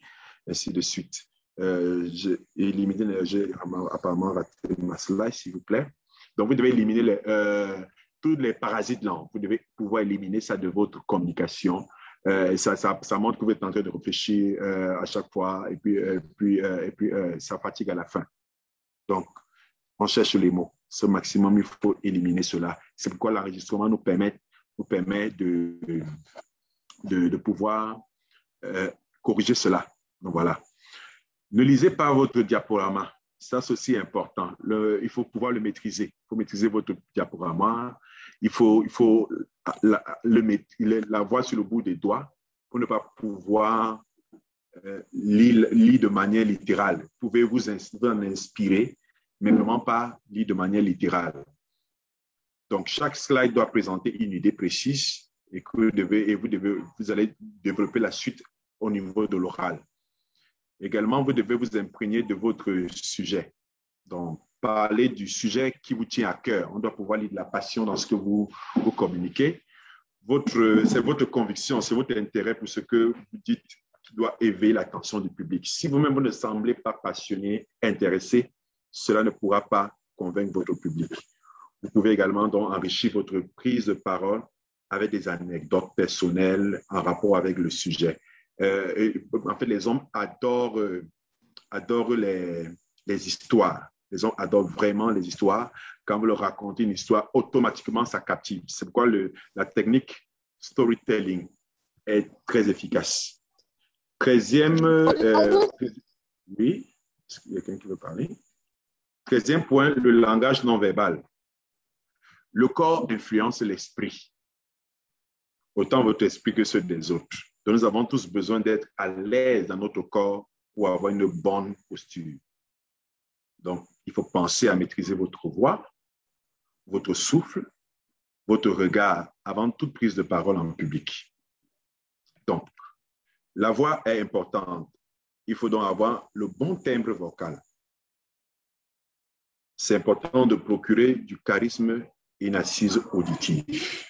B: ainsi de suite. J'ai apparemment raté ma slide, s'il vous plaît. Donc, vous devez éliminer tous les parasites là. Vous devez pouvoir éliminer ça de votre communication. Ça montre que vous êtes en train de réfléchir à chaque fois et puis ça fatigue à la fin. Donc, on cherche les mots. Ce maximum, il faut éliminer cela. C'est pourquoi l'enregistrement nous permet de pouvoir corriger cela. Donc, voilà. Ne lisez pas votre diaporama. Ça, c'est aussi important. Il faut pouvoir le maîtriser. Il faut maîtriser votre diaporama. Il faut l'avoir sur le bout des doigts pour ne pas pouvoir lire de manière littérale. Vous pouvez vous en inspirer, mais vraiment pas lire de manière littérale. Donc, chaque slide doit présenter une idée précise et vous allez développer la suite au niveau de l'oral. Également, vous devez vous imprégner de votre sujet. Donc, parler du sujet qui vous tient à cœur. On doit pouvoir lire de la passion dans ce que vous communiquez. C'est votre conviction, c'est votre intérêt pour ce que vous dites qui doit éveiller l'attention du public. Si vous-même vous ne semblez pas passionné, intéressé, cela ne pourra pas convaincre votre public. Vous pouvez également donc enrichir votre prise de parole avec des anecdotes personnelles en rapport avec le sujet. En fait, les hommes adorent les histoires. Les hommes adorent vraiment les histoires. Quand vous leur racontez une histoire, automatiquement, ça captive. C'est pourquoi la technique storytelling est très efficace. 13e, oui, est-ce qu'il y a quelqu'un qui veut parler? 13e point, le langage non verbal. Le corps influence l'esprit, autant votre esprit que ceux des autres. Donc, nous avons tous besoin d'être à l'aise dans notre corps pour avoir une bonne posture. Donc, il faut penser à maîtriser votre voix, votre souffle, votre regard avant toute prise de parole en public. Donc, la voix est importante. Il faut donc avoir le bon timbre vocal. C'est important de procurer du charisme et une assise auditive.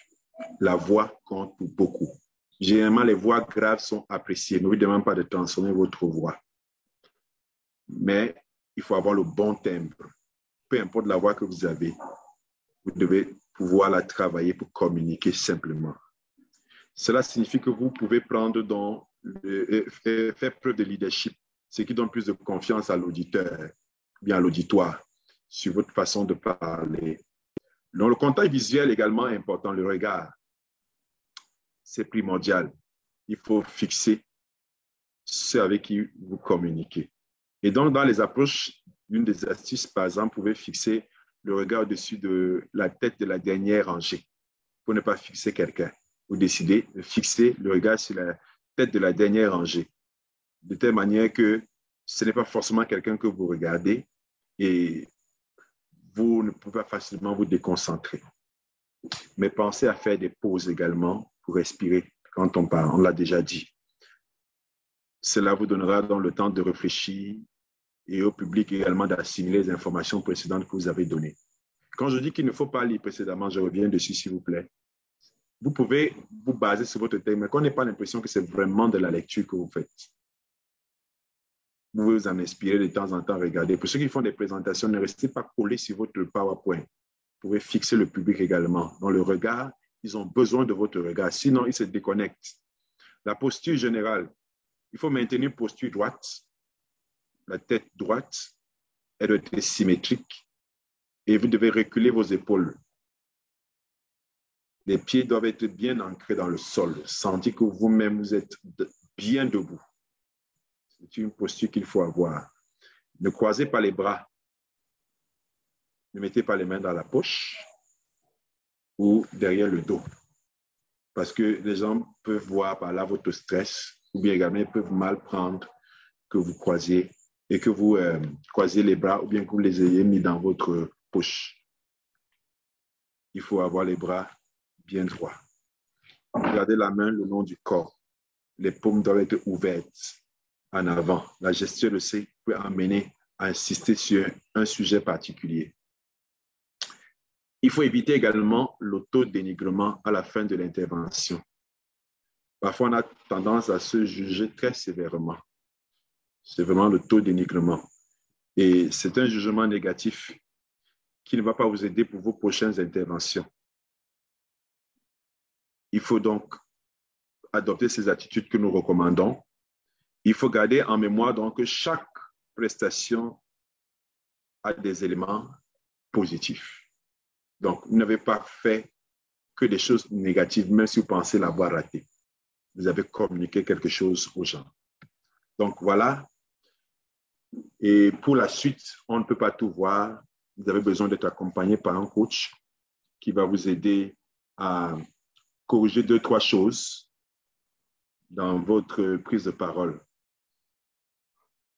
B: La voix compte pour beaucoup. Généralement, les voix graves sont appréciées. Ne vous demandez pas de transformer votre voix. Mais il faut avoir le bon timbre. Peu importe la voix que vous avez, vous devez pouvoir la travailler pour communiquer simplement. Cela signifie que vous pouvez faire preuve de leadership, ce qui donne plus de confiance à l'auditeur, bien à l'auditoire, sur votre façon de parler. Donc, le contact visuel également est important, le regard. C'est primordial. Il faut fixer ceux avec qui vous communiquez. Et donc, dans les approches, une des astuces, par exemple, vous pouvez fixer le regard au-dessus de la tête de la dernière rangée pour ne pas fixer quelqu'un. Vous décidez de fixer le regard sur la tête de la dernière rangée, de telle manière que ce n'est pas forcément quelqu'un que vous regardez et vous ne pouvez pas facilement vous déconcentrer. Mais pensez à faire des pauses également pour respirer quand on parle. On l'a déjà dit. Cela vous donnera donc le temps de réfléchir et au public également d'assimiler les informations précédentes que vous avez données. Quand je dis qu'il ne faut pas lire précédemment, je reviens dessus, s'il vous plaît. Vous pouvez vous baser sur votre thème, mais qu'on n'ait pas l'impression que c'est vraiment de la lecture que vous faites. Vous pouvez vous en inspirer de temps en temps, regarder. Pour ceux qui font des présentations, ne restez pas collés sur votre PowerPoint. Vous pouvez fixer le public également. Dans le regard, ils ont besoin de votre regard, sinon ils se déconnectent. La posture générale, il faut maintenir une posture droite, la tête droite, elle doit être symétrique et vous devez reculer vos épaules. Les pieds doivent être bien ancrés dans le sol. Sentez que vous-même, vous êtes bien debout. C'est une posture qu'il faut avoir. Ne croisez pas les bras. Ne mettez pas les mains dans la poche ou derrière le dos. Parce que les gens peuvent voir par là votre stress ou bien également ils peuvent mal prendre que vous croisiez et que vous croisez les bras ou bien que vous les ayez mis dans votre poche. Il faut avoir les bras bien droits. Gardez la main le long du corps. Les paumes doivent être ouvertes en avant. La gestuelle aussi peut amener à insister sur un sujet particulier. Il faut éviter également l'autodénigrement à la fin de l'intervention. Parfois, on a tendance à se juger très sévèrement. C'est vraiment l'autodénigrement. Et c'est un jugement négatif qui ne va pas vous aider pour vos prochaines interventions. Il faut donc adopter ces attitudes que nous recommandons. Il faut garder en mémoire donc que chaque prestation a des éléments positifs. Donc, vous n'avez pas fait que des choses négatives, même si vous pensez l'avoir raté. Vous avez communiqué quelque chose aux gens. Donc, voilà. Et pour la suite, on ne peut pas tout voir. Vous avez besoin d'être accompagné par un coach qui va vous aider à corriger 2-3 choses dans votre prise de parole.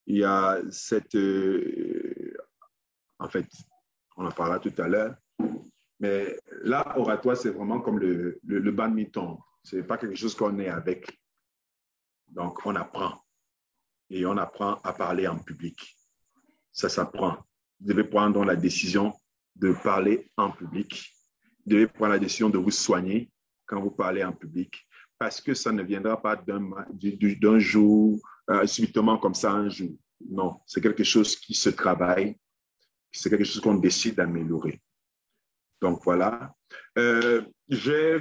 B: Il y a cette... en fait, on en parlera tout à l'heure, mais là, oratoire, c'est vraiment comme le badminton. Ce n'est pas quelque chose qu'on est avec. Donc, on apprend. Et on apprend à parler en public. Ça s'apprend. Vous devez prendre la décision de parler en public. Vous devez prendre la décision de vous soigner quand vous parlez en public. Parce que ça ne viendra pas d'un jour, subitement comme ça un jour. Non, c'est quelque chose qui se travaille. C'est quelque chose qu'on décide d'améliorer. Donc, voilà. Je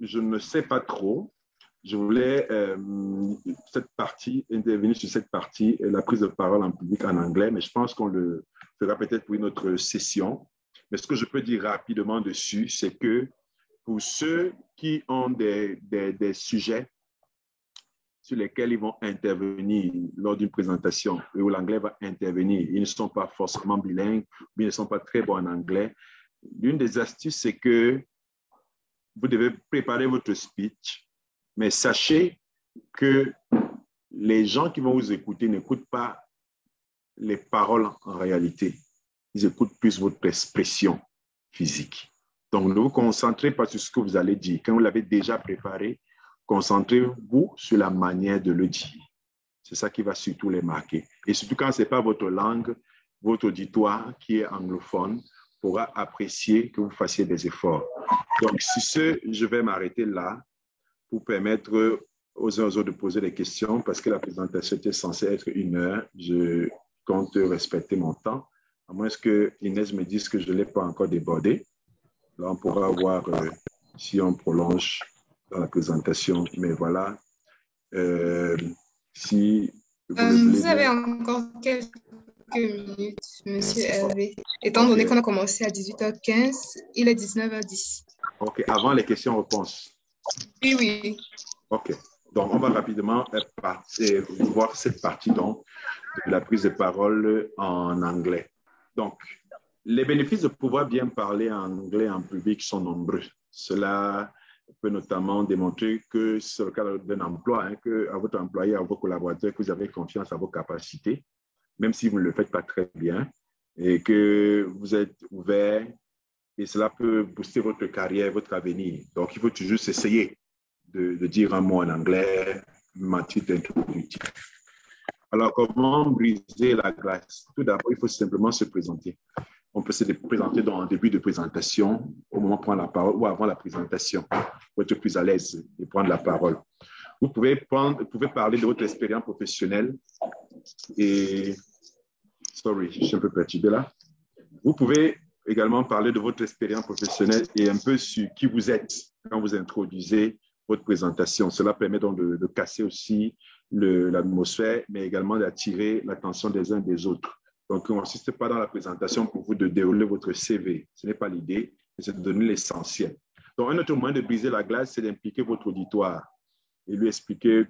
B: ne sais pas trop. Je voulais intervenir sur cette partie, la prise de parole en public en anglais, mais je pense qu'on le fera peut-être pour une autre session. Mais ce que je peux dire rapidement dessus, c'est que pour ceux qui ont des sujets sur lesquels ils vont intervenir lors d'une présentation, et où l'anglais va intervenir, ils ne sont pas forcément bilingues, mais ils ne sont pas très bons en anglais. L'une des astuces, c'est que vous devez préparer votre speech, mais sachez que les gens qui vont vous écouter n'écoutent pas les paroles en réalité. Ils écoutent plus votre expression physique. Donc, ne vous concentrez pas sur ce que vous allez dire. Quand vous l'avez déjà préparé, concentrez-vous sur la manière de le dire. C'est ça qui va surtout les marquer. Et surtout quand ce n'est pas votre langue, votre auditoire qui est anglophone pourra apprécier que vous fassiez des efforts. Donc, sur ce, je vais m'arrêter là pour permettre aux uns aux autres de poser des questions parce que la présentation était censée être 1 heure. Je compte respecter mon temps, à moins que Inès me dise que je ne l'ai pas encore débordé. Là, on pourra voir si on prolonge dans la présentation. Mais voilà. Si
C: vous avez encore quelques minutes, Monsieur Hervé. Étant donné qu'on a commencé à 18h15, il est 19h10.
B: OK. Avant les questions-réponses.
C: Oui, oui.
B: OK. Donc, on va rapidement voir cette partie donc, de la prise de parole en anglais. Donc, les bénéfices de pouvoir bien parler en anglais en public sont nombreux. Cela peut notamment démontrer que c'est le cadre d'un emploi, que à votre employé, à vos collaborateurs, que vous avez confiance à vos capacités, même si vous ne le faites pas très bien, et que vous êtes ouvert, et cela peut booster votre carrière, votre avenir. Donc, il faut toujours essayer de dire un mot en anglais, ma titre introductif. Alors, comment briser la glace? Tout d'abord, il faut simplement se présenter. On peut se présenter dans un début de présentation, au moment de prendre la parole ou avant la présentation, pour être plus à l'aise et prendre la parole. Vous pouvez parler de votre expérience professionnelle et... Sorry, je suis un peu perturbé là. Vous pouvez également parler de votre expérience professionnelle et un peu sur qui vous êtes quand vous introduisez votre présentation. Cela permet donc de casser aussi l'atmosphère, mais également d'attirer l'attention des uns des autres. Donc, on n'insiste pas dans la présentation pour vous de dérouler votre CV. Ce n'est pas l'idée, mais c'est de donner l'essentiel. Donc, un autre moyen de briser la glace, c'est d'impliquer votre auditoire et lui expliquer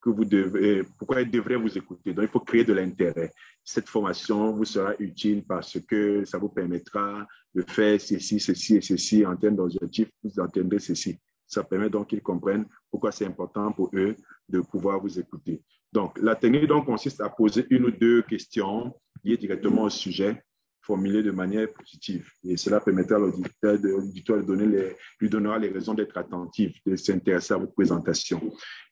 B: pourquoi ils devraient vous écouter. Donc, il faut créer de l'intérêt. Cette formation vous sera utile parce que ça vous permettra de faire ceci, ceci et ceci en termes d'objectifs. Vous atteindrez ceci. Ça permet donc qu'ils comprennent pourquoi c'est important pour eux de pouvoir vous écouter. Donc, la technique donc consiste à poser une ou deux questions liées directement au sujet, formulées de manière positive. Et cela permettra à l'auditeur de lui donnera les raisons d'être attentif, de s'intéresser à votre présentation.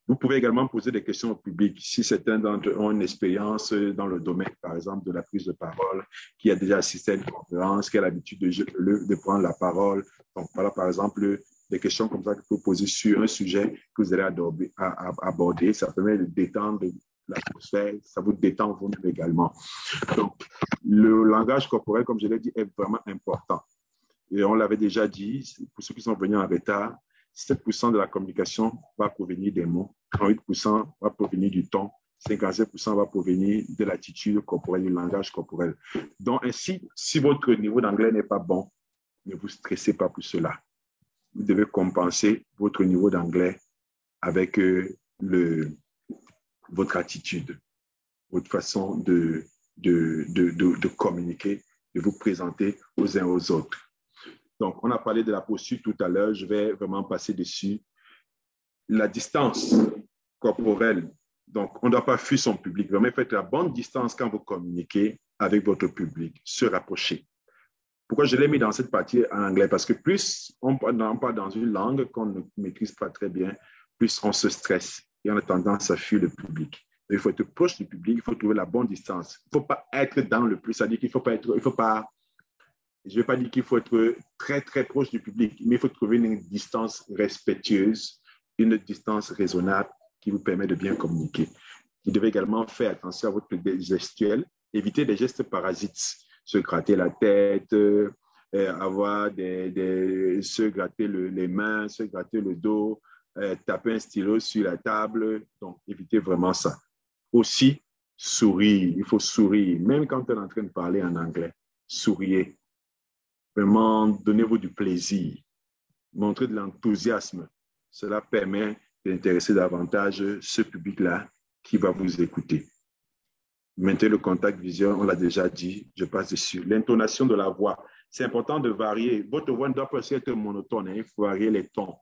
B: Vous pouvez également poser des questions au public. Si certains d'entre eux ont une expérience dans le domaine, par exemple, de la prise de parole, qui a déjà assisté à une conférence, qui a l'habitude de prendre la parole. Donc, voilà, par exemple, des questions comme ça que vous poser sur un sujet que vous allez aborder. Ça permet de détendre l'atmosphère, ça vous détend vous-même également. Donc, le langage corporel, comme je l'ai dit, est vraiment important. Et on l'avait déjà dit, pour ceux qui sont venus en retard, 7% de la communication va provenir des mots, 38% va provenir du ton, 57% va provenir de l'attitude corporelle, du langage corporel. Donc, ainsi, si votre niveau d'anglais n'est pas bon, ne vous stressez pas pour cela. Vous devez compenser votre niveau d'anglais avec votre attitude, votre façon de communiquer, de vous présenter aux uns aux autres. Donc, on a parlé de la posture tout à l'heure, je vais vraiment passer dessus. La distance corporelle, donc on ne doit pas fuir son public, vraiment faites la bonne distance quand vous communiquez avec votre public, se rapprocher. Pourquoi je l'ai mis dans cette partie en anglais? Parce que plus on parle dans une langue qu'on ne maîtrise pas très bien, plus on se stresse et on a tendance à fuir le public. Il faut être proche du public, il faut trouver la bonne distance. Il ne faut pas être dans le plus, c'est-à-dire qu'il ne faut pas être, je ne vais pas dire qu'il faut être très, très proche du public, mais il faut trouver une distance respectueuse, une distance raisonnable qui vous permet de bien communiquer. Vous devez également faire attention à votre gestuelle, éviter des gestes parasites, se gratter la tête, se gratter les mains, se gratter le dos, taper un stylo sur la table. Donc, évitez vraiment ça. Aussi, sourire. Il faut sourire. Même quand on est en train de parler en anglais, souriez. Vraiment, donnez-vous du plaisir. Montrez de l'enthousiasme. Cela permet d'intéresser davantage ce public-là qui va vous écouter. Maintenez le contact visuel, on l'a déjà dit, je passe dessus. L'intonation de la voix, c'est important de varier. Votre voix ne doit pas être monotone, il faut varier les tons.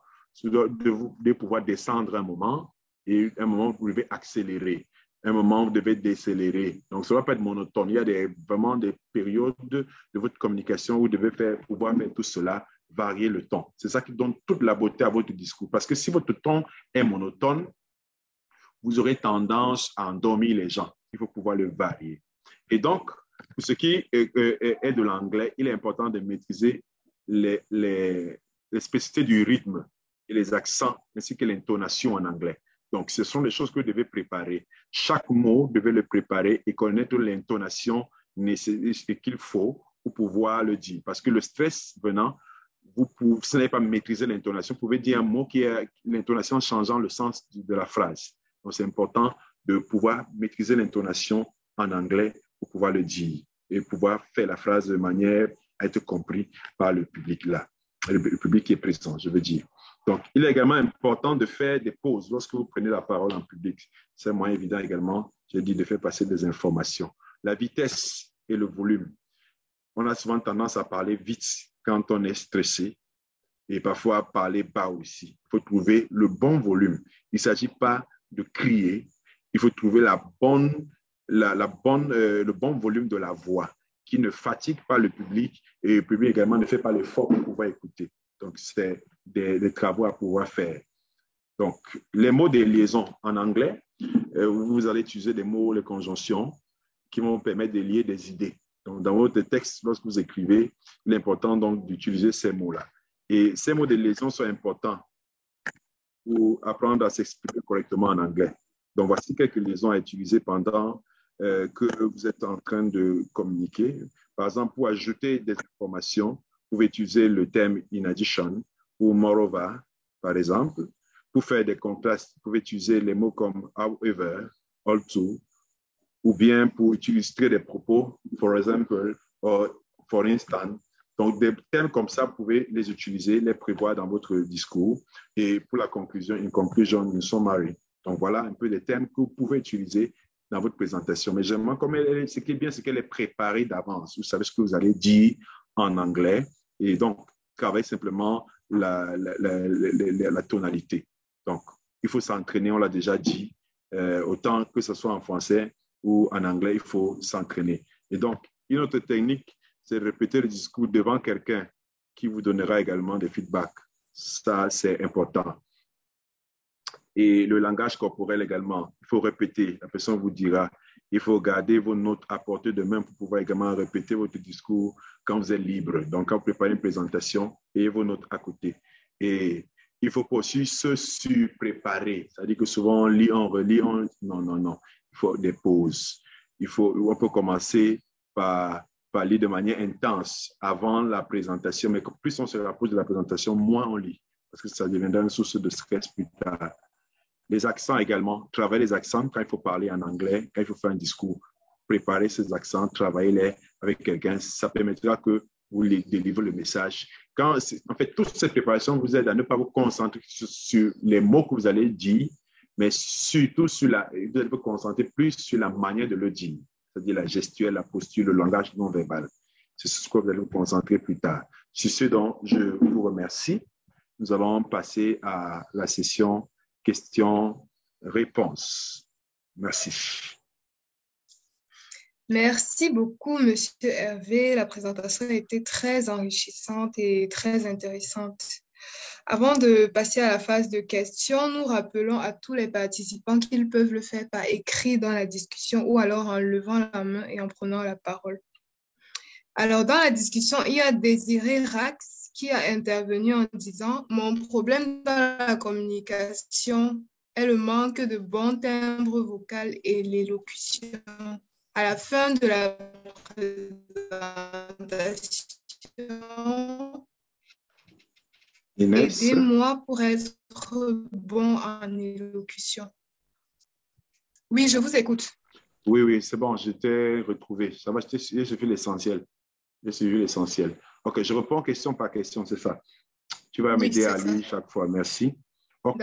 B: Vous devez pouvoir descendre un moment et un moment, vous devez accélérer. Un moment, vous devez décélérer. Donc, ça ne va pas être monotone. Il y a vraiment des périodes de votre communication où vous devez pouvoir faire tout cela, varier le ton. C'est ça qui donne toute la beauté à votre discours. Parce que si votre ton est monotone, vous aurez tendance à endormir les gens. Il faut pouvoir le varier. Et donc, pour ce qui est de l'anglais, il est important de maîtriser les spécificités du rythme et les accents, ainsi que l'intonation en anglais. Donc, ce sont les choses que vous devez préparer. Chaque mot, vous devez le préparer et connaître l'intonation qu'il faut pour pouvoir le dire. Parce que le stress venant, vous n'allez pas maîtriser l'intonation. Vous pouvez dire un mot qui a l'intonation changeant le sens de la phrase. Donc, c'est important de pouvoir maîtriser l'intonation en anglais pour pouvoir le dire et pouvoir faire la phrase de manière à être compris par le public là, le public qui est présent, je veux dire. Donc, il est également important de faire des pauses lorsque vous prenez la parole en public. C'est moins évident également, j'ai dit, de faire passer des informations. La vitesse et le volume. On a souvent tendance à parler vite quand on est stressé et parfois parler bas aussi. Il faut trouver le bon volume. Il ne s'agit pas de crier. Il faut trouver le bon volume de la voix qui ne fatigue pas le public et le public également ne fait pas l'effort pour pouvoir écouter. Donc, c'est des travaux à pouvoir faire. Donc, les mots de liaison en anglais, vous allez utiliser des mots, les conjonctions qui vont permettre de lier des idées. Donc, dans votre texte, lorsque vous écrivez, il est important donc d'utiliser ces mots-là. Et ces mots de liaison sont importants pour apprendre à s'exprimer correctement en anglais. Donc, voici quelques liaisons à utiliser pendant que vous êtes en train de communiquer. Par exemple, pour ajouter des informations, vous pouvez utiliser le terme in addition ou moreover, par exemple. Pour faire des contrastes, vous pouvez utiliser les mots comme however, also, ou bien pour illustrer des propos, for example, or for instance. Donc, des termes comme ça, vous pouvez les utiliser, les prévoir dans votre discours. Et pour la conclusion, in conclusion, in summary. Donc, voilà un peu les termes que vous pouvez utiliser dans votre présentation. Mais j'aimerais, comme ce qui est bien, c'est qu'elle est préparée d'avance. Vous savez ce que vous allez dire en anglais. Et donc, travaillez simplement la tonalité. Donc, il faut s'entraîner, on l'a déjà dit. Autant que ce soit en français ou en anglais, il faut s'entraîner. Et donc, une autre technique, c'est de répéter le discours devant quelqu'un qui vous donnera également des feedbacks. Ça, c'est important. Et le langage corporel également, il faut répéter. La personne vous dira, il faut garder vos notes à portée de main pour pouvoir également répéter votre discours quand vous êtes libre. Donc, quand vous préparez une présentation, ayez vos notes à côté. Et il faut aussi se surpréparer. C'est-à-dire que souvent, on lit, on relit, Non, non, non. Il faut des pauses. On peut commencer par lire de manière intense avant la présentation, mais plus on se rapproche de la présentation, moins on lit, parce que ça deviendra une source de stress plus tard. Les accents également, travailler les accents quand il faut parler en anglais, quand il faut faire un discours, préparer ces accents, travailler-les avec quelqu'un, ça permettra que vous délivrez le message. En fait, toute cette préparation vous aide à ne pas vous concentrer sur les mots que vous allez dire, mais surtout vous allez vous concentrer plus sur la manière de le dire, c'est-à-dire la gestuelle, la posture, le langage non verbal. C'est ce que vous allez vous concentrer plus tard. Sur ce dont je vous remercie, nous allons passer à la session questions-réponses. Merci.
C: Merci beaucoup, Monsieur Hervé. La présentation a été très enrichissante et très intéressante. Avant de passer à la phase de questions, nous rappelons à tous les participants qu'ils peuvent le faire par écrit dans la discussion ou alors en levant la main et en prenant la parole. Alors, dans la discussion, il y a Désiré Rax qui a intervenu en disant « Mon problème dans la communication est le manque de bon timbre vocal et l'élocution. À la fin de la présentation, aidez-moi pour être bon en élocution. » Oui, je vous écoute.
B: Oui, c'est bon, je t'ai retrouvé. Ça va, j'ai suivi l'essentiel. J'ai suivi l'essentiel. OK, je réponds question par question, c'est ça. Tu vas m'aider à lire chaque fois. Merci. OK.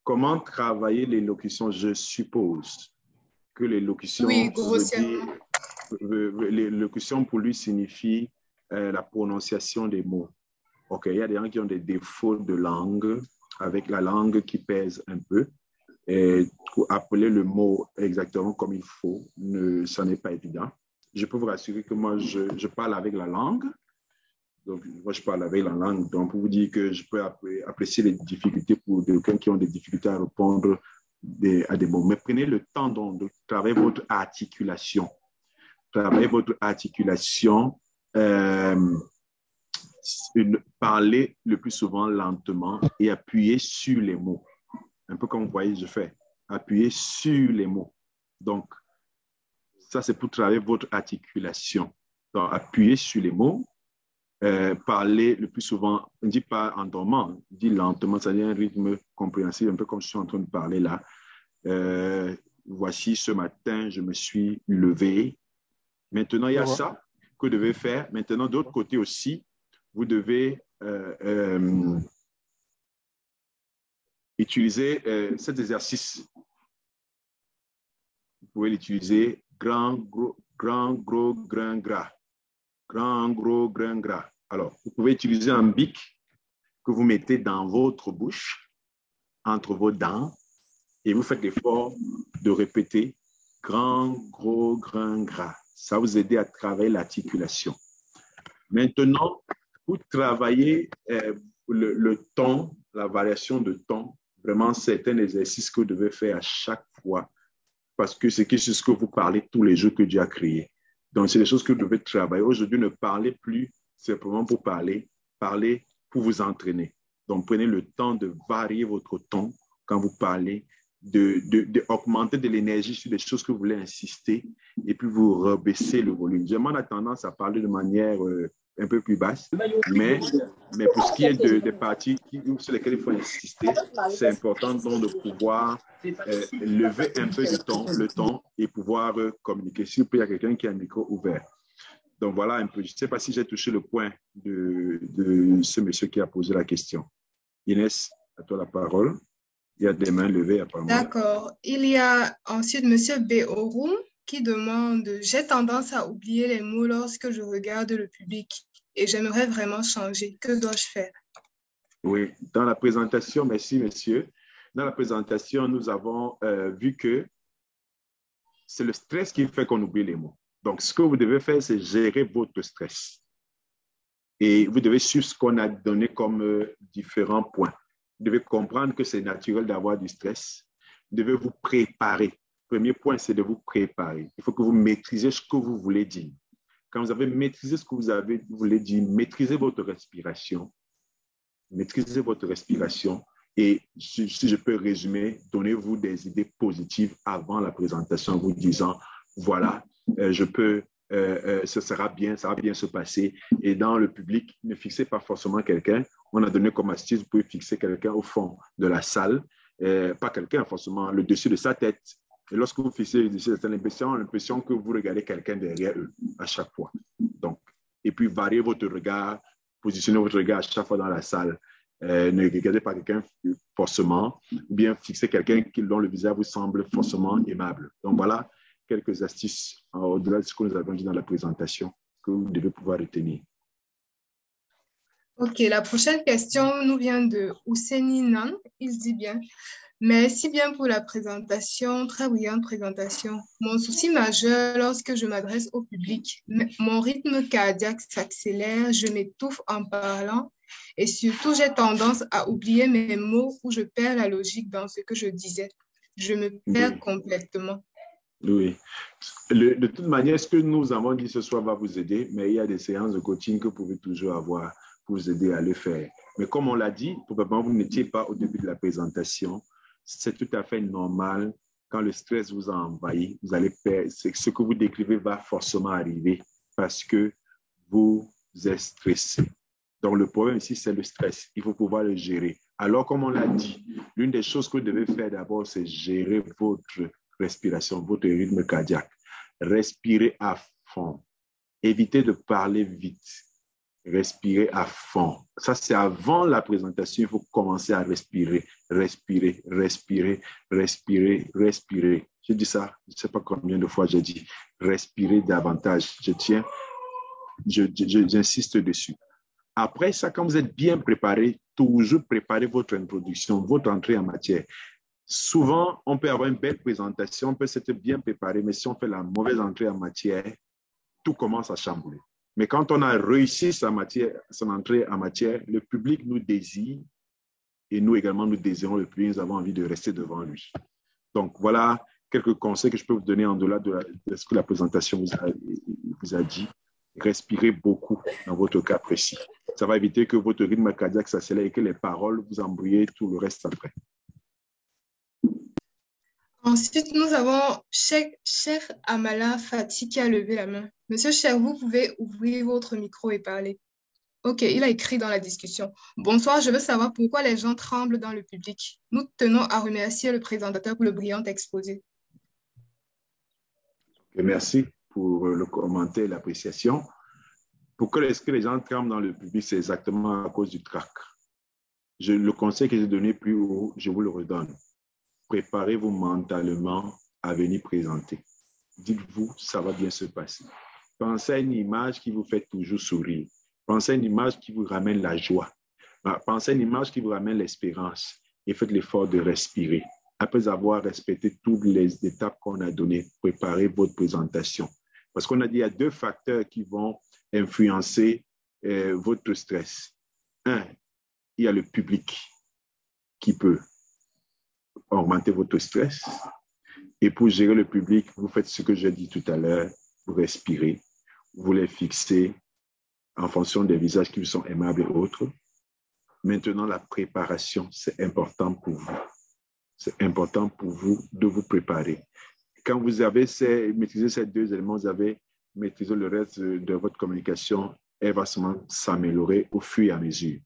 B: Comment travailler l'élocution? Je suppose que l'élocution, l'élocution pour lui signifie la prononciation des mots. OK, il y a des gens qui ont des défauts de langue, avec la langue qui pèse un peu. Et pour appeler le mot exactement comme il faut, ça n'est pas évident. Je peux vous rassurer que moi, je parle avec la langue. Donc, moi, je parle avec la langue. Donc, pour vous dire que je peux apprécier les difficultés pour quelqu'un qui ont des difficultés à répondre à des mots. Mais prenez le temps donc, de travailler votre articulation. Travaillez votre articulation. Parlez le plus souvent lentement et appuyez sur les mots. Un peu comme vous voyez, je fais. Appuyez sur les mots. Donc, ça, c'est pour travailler votre articulation. Donc, appuyez sur les mots. Parler le plus souvent, on ne dit pas en dormant, on dit lentement, ça dit un rythme compréhensible, un peu comme je suis en train de parler là. Voici, ce matin, je me suis levé. Maintenant, il y a ça que vous devez faire. Maintenant, de l'autre côté aussi, vous devez utiliser cet exercice. Vous pouvez l'utiliser grand, gros, grain, gras. Grand, gros, grain, gras. Alors, vous pouvez utiliser un bic que vous mettez dans votre bouche, entre vos dents, et vous faites l'effort de répéter grand, gros, grain, gras. Ça va vous aider à travailler l'articulation. Maintenant, pour travailler le ton, la variation de ton, vraiment, c'est un exercice que vous devez faire à chaque fois parce que c'est ce que vous parlez tous les jours que Dieu a créé. Donc, c'est des choses que vous devez travailler. Aujourd'hui, ne parlez plus simplement pour parler, parlez pour vous entraîner. Donc, prenez le temps de varier votre ton quand vous parlez, d'augmenter de l'énergie sur les choses que vous voulez insister et puis vous rebaissez le volume. Généralement, on a tendance à parler de manière un peu plus basse, mais pour ce qui est des parties sur lesquelles il faut insister, c'est important donc de pouvoir lever un peu le ton et pouvoir communiquer. S'il y a quelqu'un qui a un micro ouvert. Donc voilà un peu. Je ne sais pas si j'ai touché le point de ce monsieur qui a posé la question. Inès, à toi la parole. Il y a des mains levées apparemment.
C: D'accord. Il y a ensuite Monsieur Beorum qui demande, j'ai tendance à oublier les mots lorsque je regarde le public et j'aimerais vraiment changer. Que dois-je faire?
B: Oui, dans la présentation, merci messieurs. Dans la présentation, nous avons vu que c'est le stress qui fait qu'on oublie les mots. Donc, ce que vous devez faire, c'est gérer votre stress. Et vous devez suivre ce qu'on a donné comme différents points. Vous devez comprendre que c'est naturel d'avoir du stress. Vous devez vous préparer. Premier point, c'est de vous préparer. Il faut que vous maîtrisez ce que vous voulez dire. Quand vous avez maîtrisé ce que vous voulez dire, maîtrisez votre respiration. Maîtrisez votre respiration. Et si je peux résumer, donnez-vous des idées positives avant la présentation en vous disant, voilà, ça va bien se passer. Et dans le public, ne fixez pas forcément quelqu'un. On a donné comme astuce, vous pouvez fixer quelqu'un au fond de la salle, pas quelqu'un forcément, le dessus de sa tête. Et lorsque vous fixez le dessus de sa tête, l'impression que vous regardez quelqu'un derrière eux à chaque fois. Donc, et puis variez votre regard, positionnez votre regard à chaque fois dans la salle. Ne regardez pas quelqu'un forcément, ou bien fixez quelqu'un dont le visage vous semble forcément aimable. Donc voilà quelques astuces au-delà de ce que nous avons dit dans la présentation que vous devez pouvoir retenir.
C: Ok, la prochaine question nous vient de Ouseni Nan. Il dit bien, merci bien pour la présentation, très brillante présentation. Mon souci majeur lorsque je m'adresse au public, mon rythme cardiaque s'accélère, je m'étouffe en parlant. Et surtout, j'ai tendance à oublier mes mots ou je perds la logique dans ce que je disais. Je me perds complètement.
B: Oui. De toute manière, ce que nous avons dit ce soir va vous aider, mais il y a des séances de coaching que vous pouvez toujours avoir pour vous aider à le faire. Mais comme on l'a dit, probablement vous n'étiez pas au début de la présentation. C'est tout à fait normal. Quand le stress vous a envahi, vous allez perdre. Ce que vous décrivez va forcément arriver parce que vous êtes stressé. Donc, le problème ici, c'est le stress. Il faut pouvoir le gérer. Alors, comme on l'a dit, l'une des choses que vous devez faire d'abord, c'est gérer votre respiration, votre rythme cardiaque. Respirez à fond. Évitez de parler vite. Respirez à fond. Ça, c'est avant la présentation. Il faut commencer à respirer. Respirer, respirer, respirer, respirer. J'ai dit ça, je ne sais pas combien de fois j'ai dit. Respirez davantage. J'insiste dessus. Après ça, quand vous êtes bien préparé, toujours préparez votre introduction, votre entrée en matière. Souvent, on peut avoir une belle présentation, on peut s'être bien préparé, mais si on fait la mauvaise entrée en matière, tout commence à chambouler. Mais quand on a réussi son entrée en matière, le public nous désire et nous également nous désirons le public, nous avons envie de rester devant lui. Donc, voilà quelques conseils que je peux vous donner en delà de ce que la présentation vous a dit. Respirez beaucoup dans votre cas précis. Ça va éviter que votre rythme cardiaque s'accélère et que les paroles vous embrouillent tout le reste après.
C: Ensuite, nous avons Cheikh Amala Fati qui a levé la main. Monsieur Cheikh, vous pouvez ouvrir votre micro et parler. Ok, il a écrit dans la discussion. Bonsoir, je veux savoir pourquoi les gens tremblent dans le public. Nous tenons à remercier le présentateur pour le brillant exposé.
B: Et merci pour le commentaire et l'appréciation. Pourquoi est-ce que les gens tremblent dans le public? C'est exactement à cause du trac. Le conseil que j'ai donné plus haut, je vous le redonne. Préparez-vous mentalement à venir présenter. Dites-vous, ça va bien se passer. Pensez à une image qui vous fait toujours sourire. Pensez à une image qui vous ramène la joie. Pensez à une image qui vous ramène l'espérance. Et faites l'effort de respirer. Après avoir respecté toutes les étapes qu'on a données, préparez votre présentation. Parce qu'on a dit qu'il y a deux facteurs qui vont influencer votre stress. Un, il y a le public qui peut augmenter votre stress. Et pour gérer le public, vous faites ce que j'ai dit tout à l'heure, vous respirez, vous les fixez en fonction des visages qui vous sont aimables et autres. Maintenant, la préparation, c'est important pour vous. C'est important pour vous de vous préparer. Quand vous avez maîtrisé ces deux éléments, vous avez maîtrisé le reste de votre communication, elle va s'améliorer au fur et à mesure.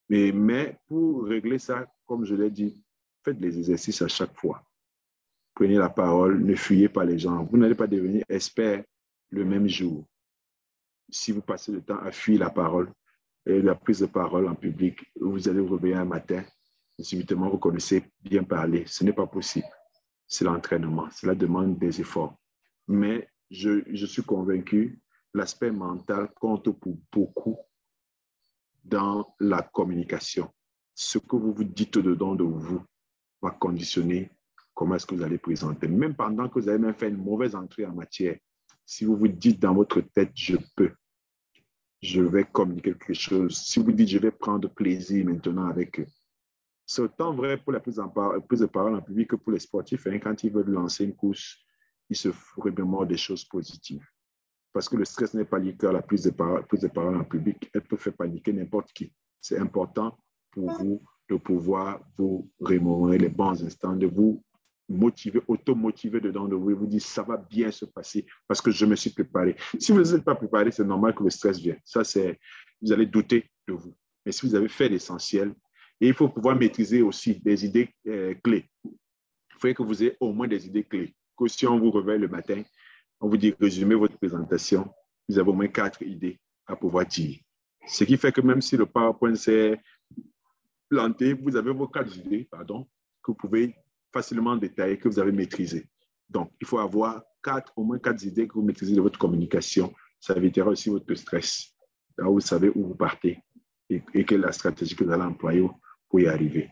B: Mais pour régler ça, comme je l'ai dit, faites les exercices à chaque fois. Prenez la parole, ne fuyez pas les gens. Vous n'allez pas devenir expert le même jour. Si vous passez le temps à fuir la parole et la prise de parole en public, vous allez vous réveiller un matin subitement vous connaissez bien parler. Ce n'est pas possible. C'est l'entraînement. Cela demande des efforts. Mais je suis convaincu, l'aspect mental compte pour beaucoup dans la communication. Ce que vous vous dites dedans de vous va conditionner comment est-ce que vous allez présenter. Même pendant que vous avez même fait une mauvaise entrée en matière, si vous vous dites dans votre tête, je peux, je vais communiquer quelque chose. Si vous dites, je vais prendre plaisir maintenant avec eux. C'est autant vrai pour la prise de parole en public que pour les sportifs. Hein, quand ils veulent lancer une course, ils se remémorent des choses positives. Parce que le stress n'est pas lié à la prise de parole en public. Elle peut faire paniquer n'importe qui. C'est important pour vous de pouvoir vous remémorer les bons instants, de vous motiver, auto-motiver dedans de vous et vous dire ça va bien se passer parce que je me suis préparé. Si vous n'êtes pas préparé, c'est normal que le stress vienne. Ça, c'est, vous allez douter de vous. Mais si vous avez fait l'essentiel, et il faut pouvoir maîtriser aussi des idées clés. Il faut que vous ayez au moins des idées clés. Que si on vous réveille le matin, on vous dit résumez votre présentation, vous avez au moins 4 idées à pouvoir dire. Ce qui fait que même si le PowerPoint s'est planté, vous avez vos 4 idées, pardon, que vous pouvez facilement détailler, que vous avez maîtrisées. Donc, il faut avoir au moins 4 idées que vous maîtrisez de votre communication. Ça évitera aussi votre stress. Là, vous savez où vous partez et quelle est la stratégie que vous allez employer pour y arriver.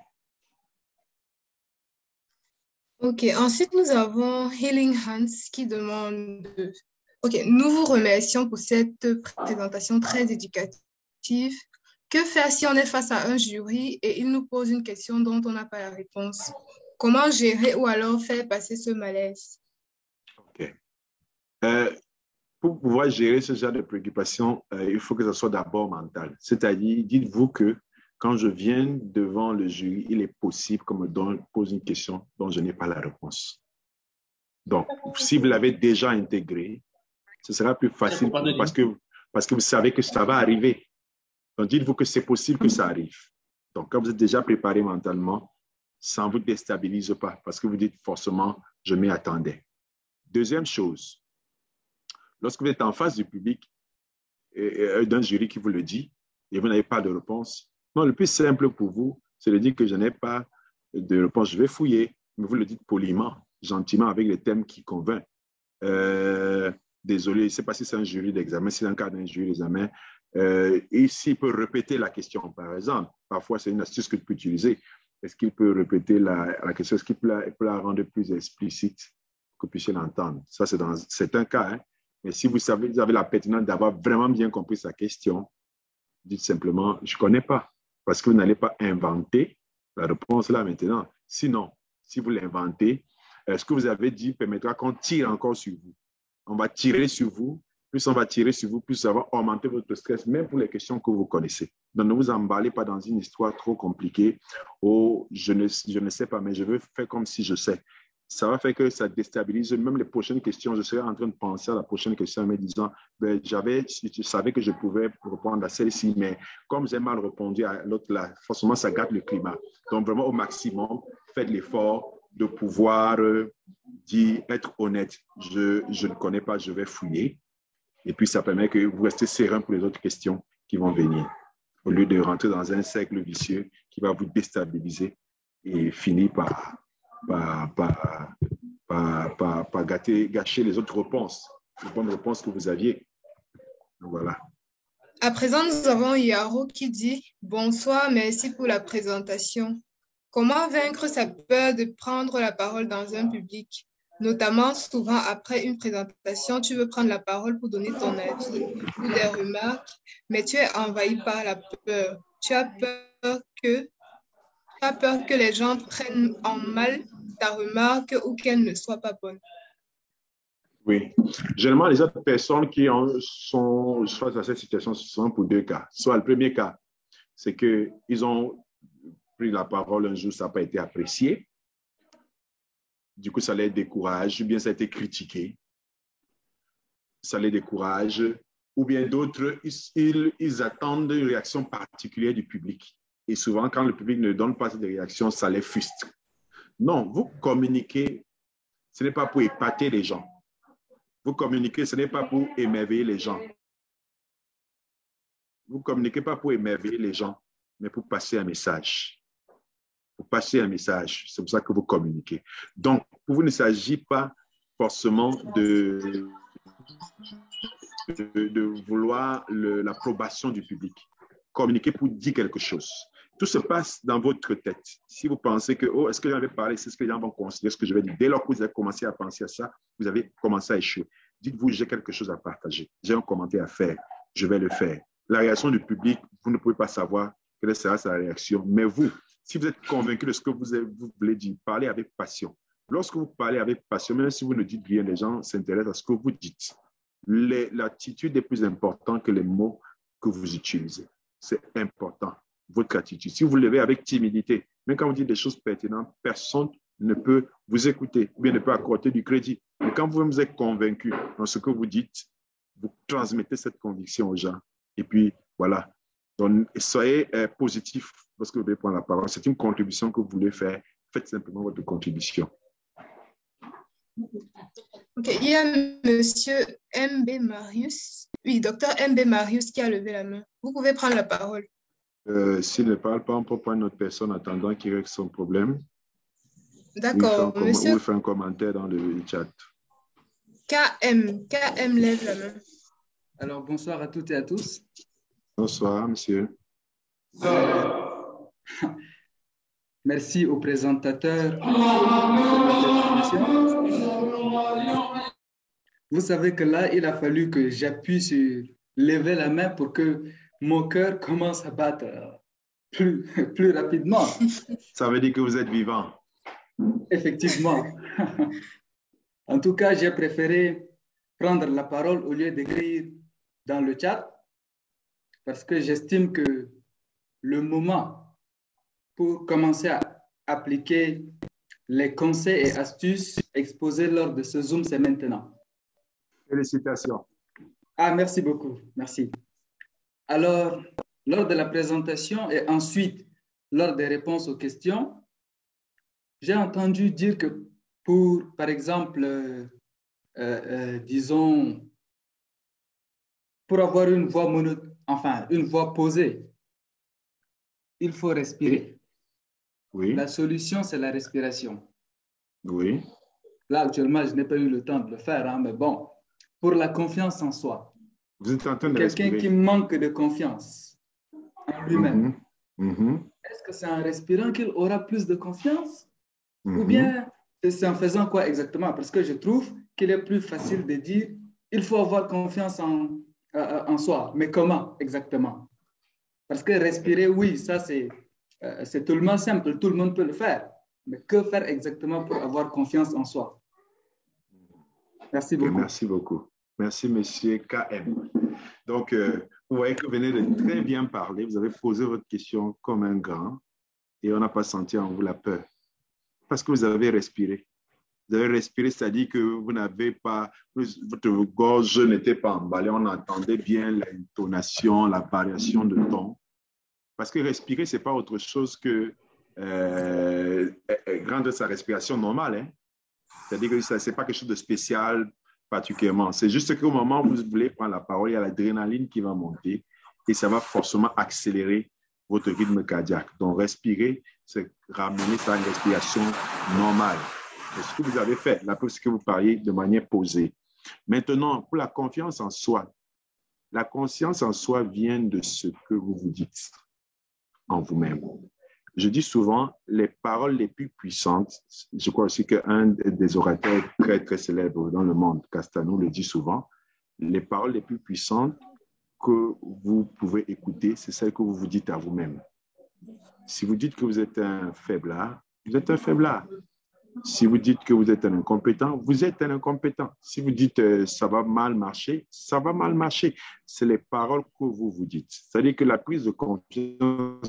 C: Ok, ensuite nous avons Healing Hans qui demande ok, nous vous remercions pour cette présentation très éducative. Que faire si on est face à un jury et il nous pose une question dont on n'a pas la réponse? Comment gérer ou alors faire passer ce malaise?
B: Ok. Pour pouvoir gérer ce genre de préoccupation, il faut que ce soit d'abord mental. C'est-à-dire, dites-vous que quand je viens devant le jury, il est possible qu'on me pose une question dont je n'ai pas la réponse. Donc, si vous l'avez déjà intégré, ce sera plus facile parce que vous savez que ça va arriver. Donc, dites-vous que c'est possible que ça arrive. Donc, quand vous êtes déjà préparé mentalement, ça ne vous déstabilise pas parce que vous dites forcément, je m'y attendais. Deuxième chose, lorsque vous êtes en face du public et d'un jury qui vous le dit et vous n'avez pas de réponse, non, le plus simple pour vous, c'est de dire que je n'ai pas de réponse, je vais fouiller, mais vous le dites poliment, gentiment, avec les thèmes qui convainquent. Désolé, je ne sais pas si c'est un jury d'examen, si c'est un cas d'un jury d'examen, et s'il peut répéter la question, par exemple, parfois c'est une astuce que tu peux utiliser. Est-ce qu'il peut répéter la question? Est-ce qu'il peut la rendre plus explicite pour que vous puissiez l'entendre? Ça, c'est un cas, hein? Mais si vous avez la pertinence d'avoir vraiment bien compris sa question, dites simplement, je ne connais pas, parce que vous n'allez pas inventer la réponse là maintenant. Sinon, si vous l'inventez, ce que vous avez dit permettra qu'on tire encore sur vous. On va tirer sur vous. Plus on va tirer sur vous, plus ça va augmenter votre stress, même pour les questions que vous connaissez. Donc, ne vous emballez pas dans une histoire trop compliquée. Oh, je ne sais pas, mais je veux faire comme si je sais. Ça va faire que ça déstabilise même les prochaines questions. Je serai en train de penser à la prochaine question en me disant, ben, je savais que je pouvais répondre à celle-ci, mais comme j'ai mal répondu à l'autre là, forcément, ça gâte le climat. Donc, vraiment, au maximum, faites l'effort de pouvoir dire, être honnête. Je ne connais pas, je vais fouiller. Et puis, ça permet que vous restez serein pour les autres questions qui vont venir, au lieu de rentrer dans un cercle vicieux qui va vous déstabiliser et finir par gâcher les autres réponses, les bonnes réponses que vous aviez. Donc, voilà.
C: À présent, nous avons Yaro qui dit « Bonsoir, merci pour la présentation. Comment vaincre sa peur de prendre la parole dans un public? Notamment, souvent après une présentation, tu veux prendre la parole pour donner ton avis ou des remarques, mais tu es envahi par la peur. Tu as peur que les gens prennent en mal ta remarque ou qu'elle ne soit pas bonne. »
B: Oui. Généralement, les autres personnes qui sont face à cette situation, ce sont pour 2 cas. Soit le premier cas, c'est qu'ils ont pris la parole un jour, ça n'a pas été apprécié. Du coup, ça les décourage, ou bien ça a été critiqué. Ça les décourage. Ou bien d'autres, ils attendent une réaction particulière du public. Et souvent, quand le public ne donne pas cette réaction, ça les frustre. Non, vous communiquez, ce n'est pas pour épater les gens. Vous communiquez, ce n'est pas pour émerveiller les gens. Vous ne communiquez pas pour émerveiller les gens, mais pour passer un message. Vous passez un message. C'est pour ça que vous communiquez. Donc, pour vous, il ne s'agit pas forcément de vouloir l'approbation du public. Communiquer pour dire quelque chose. Tout se passe dans votre tête. Si vous pensez que, oh, est-ce que j'en vais parler, c'est ce que les gens vont considérer, ce que je vais dire. Dès lors que vous avez commencé à penser à ça, vous avez commencé à échouer. Dites-vous, j'ai quelque chose à partager. J'ai un commentaire à faire. Je vais le faire. La réaction du public, vous ne pouvez pas savoir quelle sera sa réaction. Mais vous, si vous êtes convaincu de ce que vous voulez dire, parlez avec passion. Lorsque vous parlez avec passion, même si vous ne dites rien, les gens s'intéressent à ce que vous dites. L'attitude est plus importante que les mots que vous utilisez. C'est important, votre attitude. Si vous levez avec timidité, même quand vous dites des choses pertinentes, personne ne peut vous écouter ou bien ne peut accorder du crédit. Mais quand vous êtes convaincu dans ce que vous dites, vous transmettez cette conviction aux gens. Et puis, voilà. Donc, soyez positif lorsque vous voulez prendre la parole. C'est une contribution que vous voulez faire. Faites simplement votre contribution.
C: Ok, il y a monsieur MB Marius. Oui, docteur MB Marius qui a levé la main. Vous pouvez prendre la parole.
B: S'il ne parle pas, on peut prendre une autre personne en attendant qu'il règle son problème.
C: D'accord, monsieur.
B: Ou il fait un commentaire dans le chat.
C: KM lève la main.
D: Alors, bonsoir à toutes et à tous.
B: Bonsoir, monsieur.
D: Merci au présentateur pour cette information. Vous savez que là, il a fallu que j'appuie sur lever la main pour que mon cœur commence à battre plus rapidement.
B: Ça veut dire que vous êtes vivant.
D: Effectivement. En tout cas, j'ai préféré prendre la parole au lieu d'écrire dans le chat parce que j'estime que le moment pour commencer à appliquer les conseils et astuces exposés lors de ce Zoom, c'est maintenant.
B: Félicitations.
D: Ah, merci beaucoup. Merci. Alors, lors de la présentation et ensuite lors des réponses aux questions, j'ai entendu dire que pour, par exemple, disons, pour avoir une voix une voix posée, il faut respirer.
B: Oui.
D: La solution, c'est la respiration.
B: Oui.
D: Là, actuellement, je n'ai pas eu le temps de le faire, hein, mais bon, pour la confiance en soi.
B: Vous êtes en train de
D: quelqu'un
B: respirer.
D: Qui manque de confiance en lui-même. Est-ce que c'est en respirant qu'il aura plus de confiance? Ou bien c'est en faisant quoi exactement? Parce que je trouve qu'il est plus facile de dire il faut avoir confiance en soi. Mais comment exactement? Parce que respirer, oui, ça c'est tellement simple, tout le monde peut le faire. Mais que faire exactement pour avoir confiance en soi? Merci beaucoup.
B: Merci beaucoup. Merci, monsieur KM. Donc, vous voyez que vous venez de très bien parler. Vous avez posé votre question comme un grand et on n'a pas senti en vous la peur. Parce que vous avez respiré. Vous avez respiré, c'est-à-dire que vous n'avez pas, votre gorge n'était pas emballée, on entendait bien l'intonation, la variation de ton. Parce que respirer, ce n'est pas autre chose que rendre sa respiration normale. Hein? C'est-à-dire que ce n'est pas quelque chose de spécial particulièrement. C'est juste qu'au moment où vous voulez prendre la parole, il y a l'adrénaline qui va monter et ça va forcément accélérer votre rythme cardiaque. Donc, respirer, c'est ramener ça à une respiration normale. C'est ce que vous avez fait. Là, c'est que vous parliez de manière posée. Maintenant, pour la confiance en soi, la confiance en soi vient de ce que vous vous dites en vous-même. Je dis souvent, les paroles les plus puissantes, je crois aussi qu'un des orateurs très, très célèbres dans le monde, Castano, le dit souvent, les paroles les plus puissantes que vous pouvez écouter, c'est celles que vous vous dites à vous-même. Si vous dites que vous êtes un faiblard, vous êtes un faiblard. Si vous dites que vous êtes un incompétent, vous êtes un incompétent. Si vous dites ça va mal marcher, ça va mal marcher. C'est les paroles que vous vous dites. C'est-à-dire que la prise de confiance,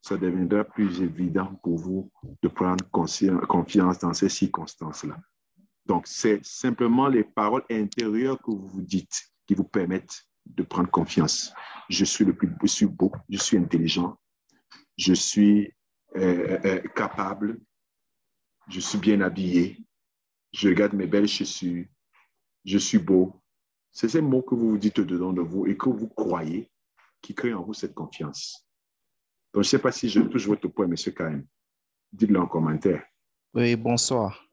B: ça deviendra plus évident pour vous de prendre confiance dans ces circonstances-là. Donc, c'est simplement les paroles intérieures que vous vous dites qui vous permettent de prendre confiance. Je suis beau, je suis intelligent, je suis capable, je suis bien habillé, je garde mes belles chaussures, je suis beau. C'est ces mots que vous vous dites dedans de vous et que vous croyez qui créent en vous cette confiance. Donc, je ne sais pas si je touche votre point, M. Karim. Dites-le en commentaire.
E: Oui, bonsoir.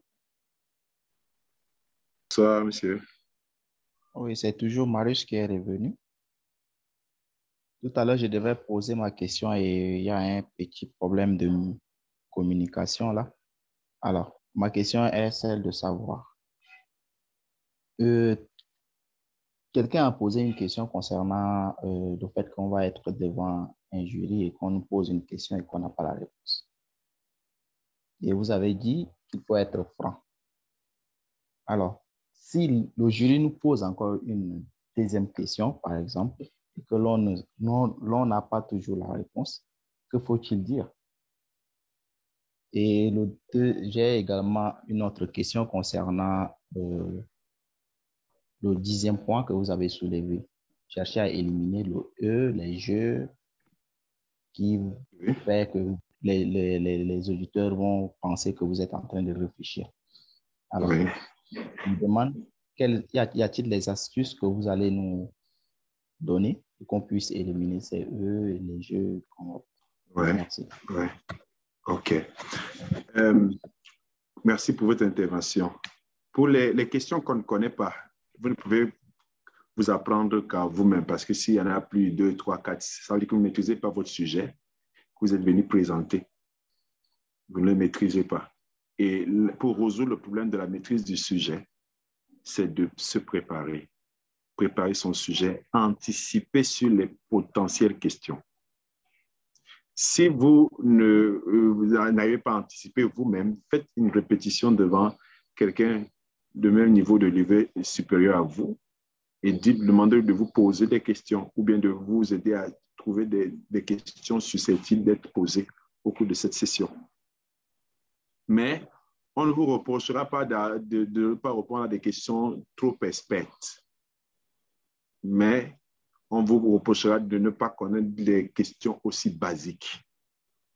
B: Bonsoir, monsieur.
E: Oui, c'est toujours Marius qui est revenu. Tout à l'heure, je devais poser ma question et il y a un petit problème de communication là. Alors, ma question est celle de savoir. Quelqu'un a posé une question concernant le fait qu'on va être devant un jury et qu'on nous pose une question et qu'on n'a pas la réponse. Et vous avez dit qu'il faut être franc. Alors, si le jury nous pose encore une deuxième question, par exemple, et que l'on n'a pas toujours la réponse, que faut-il dire? Et j'ai également une autre question concernant le 10e point que vous avez soulevé. Cherchez à éliminer le E, les jeux qui fait que les auditeurs vont penser que vous êtes en train de réfléchir. Alors, je me demande, y a-t-il des astuces que vous allez nous donner pour qu'on puisse éliminer ces E et les jeux?
B: Merci. Ouais. OK. Merci pour votre intervention. Pour les questions qu'on ne connaît pas, vous ne pouvez vous apprendre qu'à vous-même, parce que s'il y en a plus, 2, 3, 4, ça veut dire que vous ne maîtrisez pas votre sujet, que vous êtes venu présenter. Vous ne le maîtrisez pas. Et pour résoudre le problème de la maîtrise du sujet, c'est de se préparer. Préparer son sujet, anticiper sur les potentielles questions. Si vous n'arrivez pas à anticiper vous-même, faites une répétition devant quelqu'un de même niveau de niveau supérieur à vous et demandez de vous poser des questions ou bien de vous aider à trouver des questions susceptibles d'être posées au cours de cette session. Mais on ne vous reprochera pas de ne pas répondre à des questions trop expertes. Mais on vous reprochera de ne pas connaître des questions aussi basiques.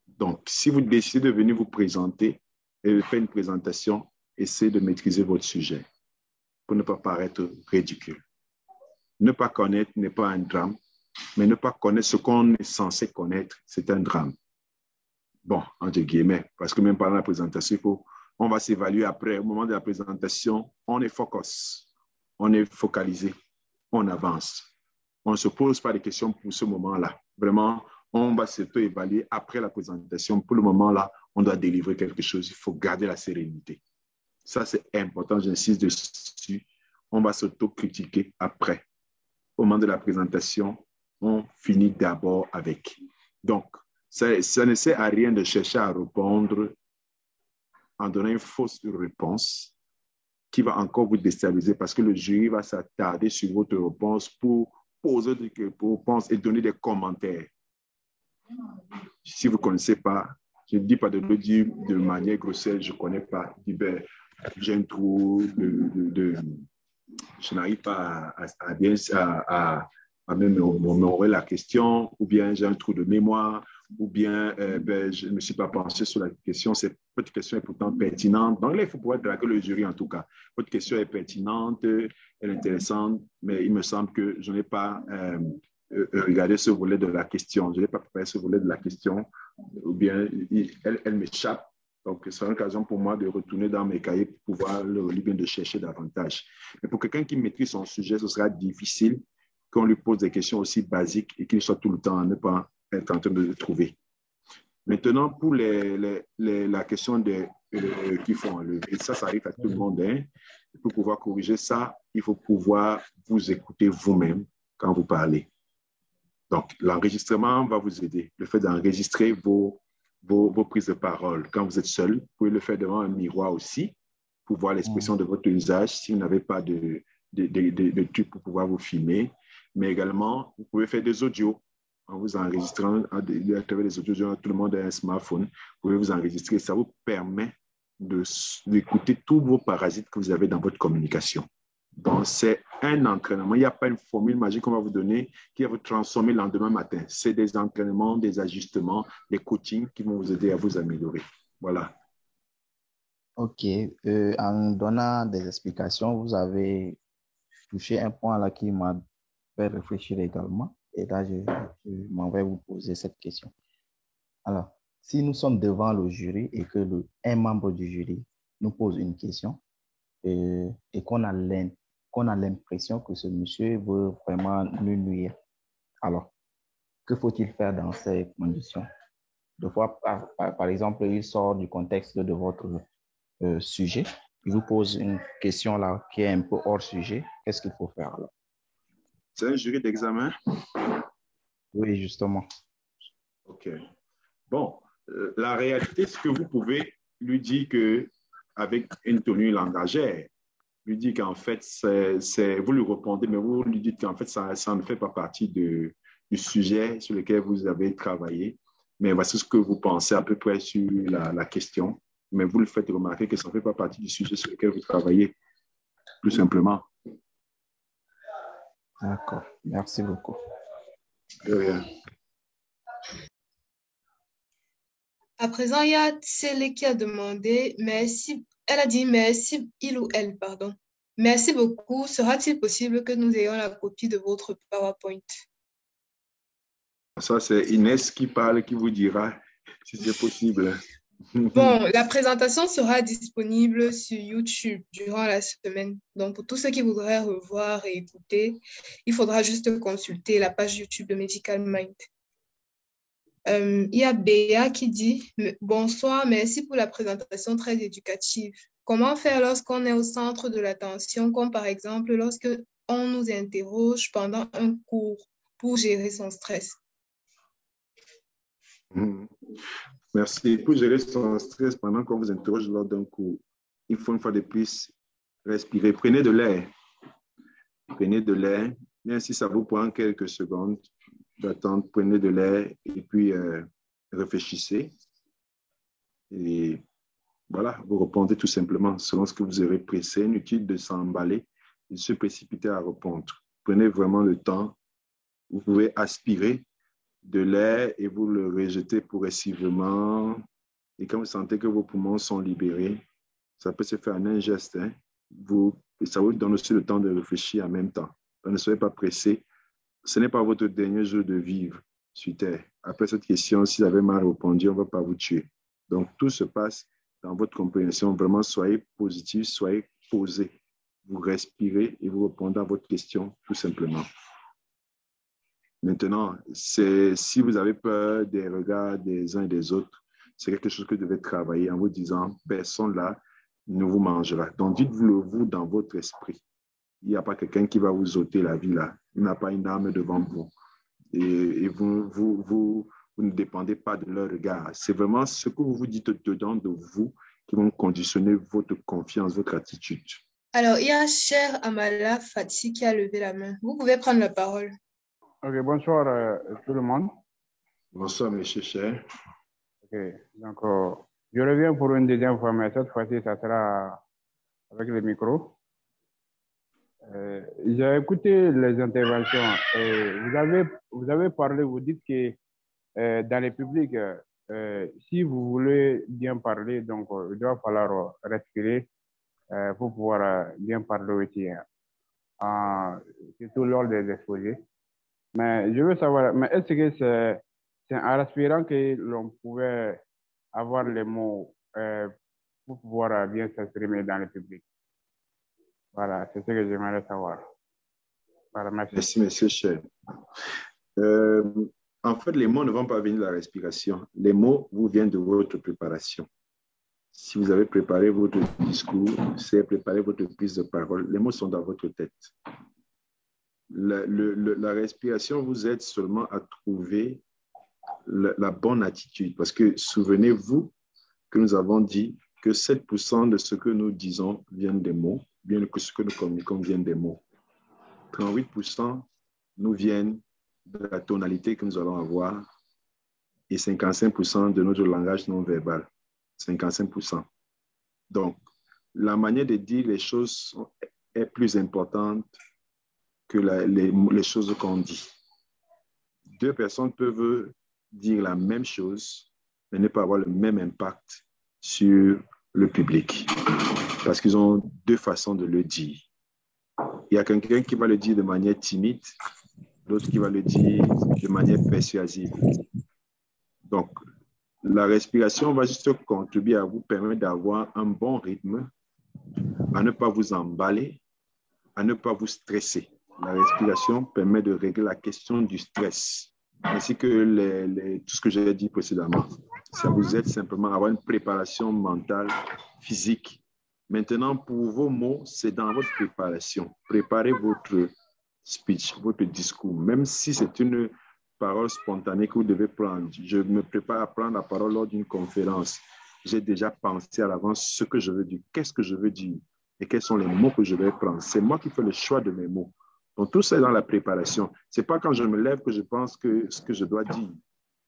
B: Donc, si vous décidez de venir vous présenter et de faire une présentation, essayez de maîtriser votre sujet pour ne pas paraître ridicule. Ne pas connaître n'est pas un drame, mais ne pas connaître ce qu'on est censé connaître, c'est un drame. Bon, entre guillemets, parce que même pendant la présentation, on va s'évaluer après. Au moment de la présentation, on est focus, on est focalisé, on avance. On ne se pose pas de questions pour ce moment-là. Vraiment, on va s'auto-évaluer après la présentation. Pour le moment-là, on doit délivrer quelque chose. Il faut garder la sérénité. Ça, c'est important. J'insiste dessus. On va s'auto-critiquer après. Au moment de la présentation, on finit d'abord avec. Donc, ça ne sert à rien de chercher à répondre en donnant une fausse réponse qui va encore vous déstabiliser parce que le jury va s'attarder sur votre réponse pour poser des réponses et donner des commentaires. Si vous ne connaissez pas, je ne dis pas de le dire de manière grossière, je ne connais pas. Je dis, ben, j'ai un trou je n'arrive pas à bien mémorer la question, ou bien j'ai un trou de mémoire, ou bien ben, je ne me suis pas penché sur la question. Votre question est pourtant pertinente. Donc là, il faut pouvoir draguer le jury en tout cas. Votre question est pertinente, elle est intéressante, mais il me semble que je n'ai pas regardé ce volet de la question. Je n'ai pas préparé ce volet de la question, ou bien elle m'échappe. Donc, ce sera l'occasion pour moi de retourner dans mes cahiers pour pouvoir le relire, bien de chercher davantage. Mais pour quelqu'un qui maîtrise son sujet, ce sera difficile qu'on lui pose des questions aussi basiques et qu'il soit tout le temps à ne pas être en train de le trouver. Maintenant, pour la question qu'il faut enlever, ça arrive à tout le monde. Hein. Pour pouvoir corriger ça, il faut pouvoir vous écouter vous-même quand vous parlez. Donc, l'enregistrement va vous aider. Le fait d'enregistrer vos prises de parole. Quand vous êtes seul, vous pouvez le faire devant un miroir aussi pour voir l'expression de votre visage si vous n'avez pas de truc pour pouvoir vous filmer. Mais également, vous pouvez faire des audios en vous enregistrant à travers les audios. Tout le monde a un smartphone. Vous pouvez vous enregistrer. Ça vous permet d'écouter tous vos parasites que vous avez dans votre communication. Donc, c'est un entraînement. Il n'y a pas une formule magique qu'on va vous donner qui va vous transformer le lendemain matin. C'est des entraînements, des ajustements, des coachings qui vont vous aider à vous améliorer. Voilà.
E: OK. En donnant des explications, vous avez touché un point là qui m'a fait réfléchir également. Et là, je m'en vais vous poser cette question. Alors, si nous sommes devant le jury et que un membre du jury nous pose une question et qu'on a l'impression que ce monsieur veut vraiment nous nuire, alors, que faut-il faire dans ces conditions? Des fois, par exemple, il sort du contexte de votre sujet, il vous pose une question là qui est un peu hors sujet. Qu'est-ce qu'il faut faire alors?
B: C'est un jury d'examen?
E: Oui, justement.
B: OK. Bon, la réalité, c'est que vous pouvez lui dire qu'avec une tenue langagière, lui dire qu'en fait, vous lui répondez, mais vous lui dites qu'en fait, ça ne fait pas partie du sujet sur lequel vous avez travaillé. Mais voici ce que vous pensez à peu près sur la question. Mais vous le faites remarquer que ça ne fait pas partie du sujet sur lequel vous travaillez, tout simplement.
E: D'accord. Merci beaucoup.
B: De rien.
C: À présent, il y a Tsele qui a demandé, merci, elle a dit merci, il ou elle, pardon. Merci beaucoup. Sera-t-il possible que nous ayons la copie de votre PowerPoint?
B: Ça, c'est Inès qui parle, qui vous dira si c'est possible.
C: Bon, la présentation sera disponible sur YouTube durant la semaine. Donc, pour tous ceux qui voudraient revoir et écouter, il faudra juste consulter la page YouTube de Medical Mind. Il y a Béa qui dit « Bonsoir, merci pour la présentation très éducative. Comment faire lorsqu'on est au centre de l'attention, comme par exemple lorsque on nous interroge pendant un cours pour gérer son stress? »
B: Merci. Pour gérer son stress pendant qu'on vous interroge lors d'un cours, il faut une fois de plus respirer. Prenez de l'air. Prenez de l'air. Même si ça vous prend quelques secondes d'attendre, prenez de l'air et puis réfléchissez. Et voilà, vous répondez tout simplement selon ce que vous aurez pressé. Inutile de s'emballer et de se précipiter à répondre. Prenez vraiment le temps. Vous pouvez aspirer de l'air et vous le rejetez progressivement. Et quand vous sentez que vos poumons sont libérés, ça peut se faire en un geste. Hein. Et ça vous donne aussi le temps de réfléchir en même temps. Donc, ne soyez pas pressé. Ce n'est pas votre dernier jour de vivre sur Terre. Après cette question, si vous avez mal répondu, on ne va pas vous tuer. Donc, tout se passe dans votre compréhension. Vraiment, soyez positif, soyez posé. Vous respirez et vous répondez à votre question, tout simplement. Maintenant, si vous avez peur des regards des uns et des autres, c'est quelque chose que vous devez travailler en vous disant, personne là ne vous mangera. Donc, dites-vous-le vous dans votre esprit. Il n'y a pas quelqu'un qui va vous ôter la vie là. Il n'a pas une arme devant vous. Et vous ne dépendez pas de leur regard. C'est vraiment ce que vous vous dites dedans de vous qui vont conditionner votre confiance, votre attitude.
C: Alors, il y a Cher Amala Fatih qui a levé la main. Vous pouvez prendre la parole.
F: Ok, bonsoir tout le monde.
B: Bonsoir, monsieur Cher.
F: Ok, donc je reviens pour une deuxième fois, mais cette fois-ci, ça sera avec le micro. J'ai écouté les interventions et vous avez parlé, vous dites que dans les publics, si vous voulez bien parler, donc il doit falloir respirer pour pouvoir bien parler aussi, surtout lors des exposés. Mais je veux savoir, mais est-ce que c'est en respirant que l'on pouvait avoir les mots pour pouvoir bien s'exprimer dans le public? Voilà, c'est ce que j'aimerais savoir. Voilà, merci.
B: Merci, monsieur Cher. En fait, les mots ne vont pas venir de la respiration. Les mots vous viennent de votre préparation. Si vous avez préparé votre discours, si vous avez préparé votre prise de parole, les mots sont dans votre tête. La respiration vous aide seulement à trouver la bonne attitude. Parce que souvenez-vous que nous avons dit que 7% de ce que nous disons viennent des mots, bien que ce que nous communiquons vienne des mots. 38% nous viennent de la tonalité que nous allons avoir et 55% de notre langage non verbal. 55%. Donc, la manière de dire les choses est plus importante que les choses qu'on dit. Deux personnes peuvent dire la même chose, mais ne pas avoir le même impact sur le public. Parce qu'ils ont deux façons de le dire. Il y a quelqu'un qui va le dire de manière timide, l'autre qui va le dire de manière persuasive. Donc, La respiration va juste contribuer à vous permettre d'avoir un bon rythme, à ne pas vous emballer, à ne pas vous stresser. La respiration permet de régler la question du stress, ainsi que tout ce que j'ai dit précédemment. Ça vous aide simplement à avoir une préparation mentale, physique. Maintenant, pour vos mots, c'est dans votre préparation. Préparez votre speech, votre discours, même si c'est une parole spontanée que vous devez prendre. Je me prépare à prendre la parole lors d'une conférence. J'ai déjà pensé à l'avance ce que je veux dire, qu'est-ce que je veux dire et quels sont les mots que je vais prendre. C'est moi qui fais le choix de mes mots. Donc, tout ça est dans la préparation. Ce n'est pas quand je me lève que je pense que ce que je dois dire.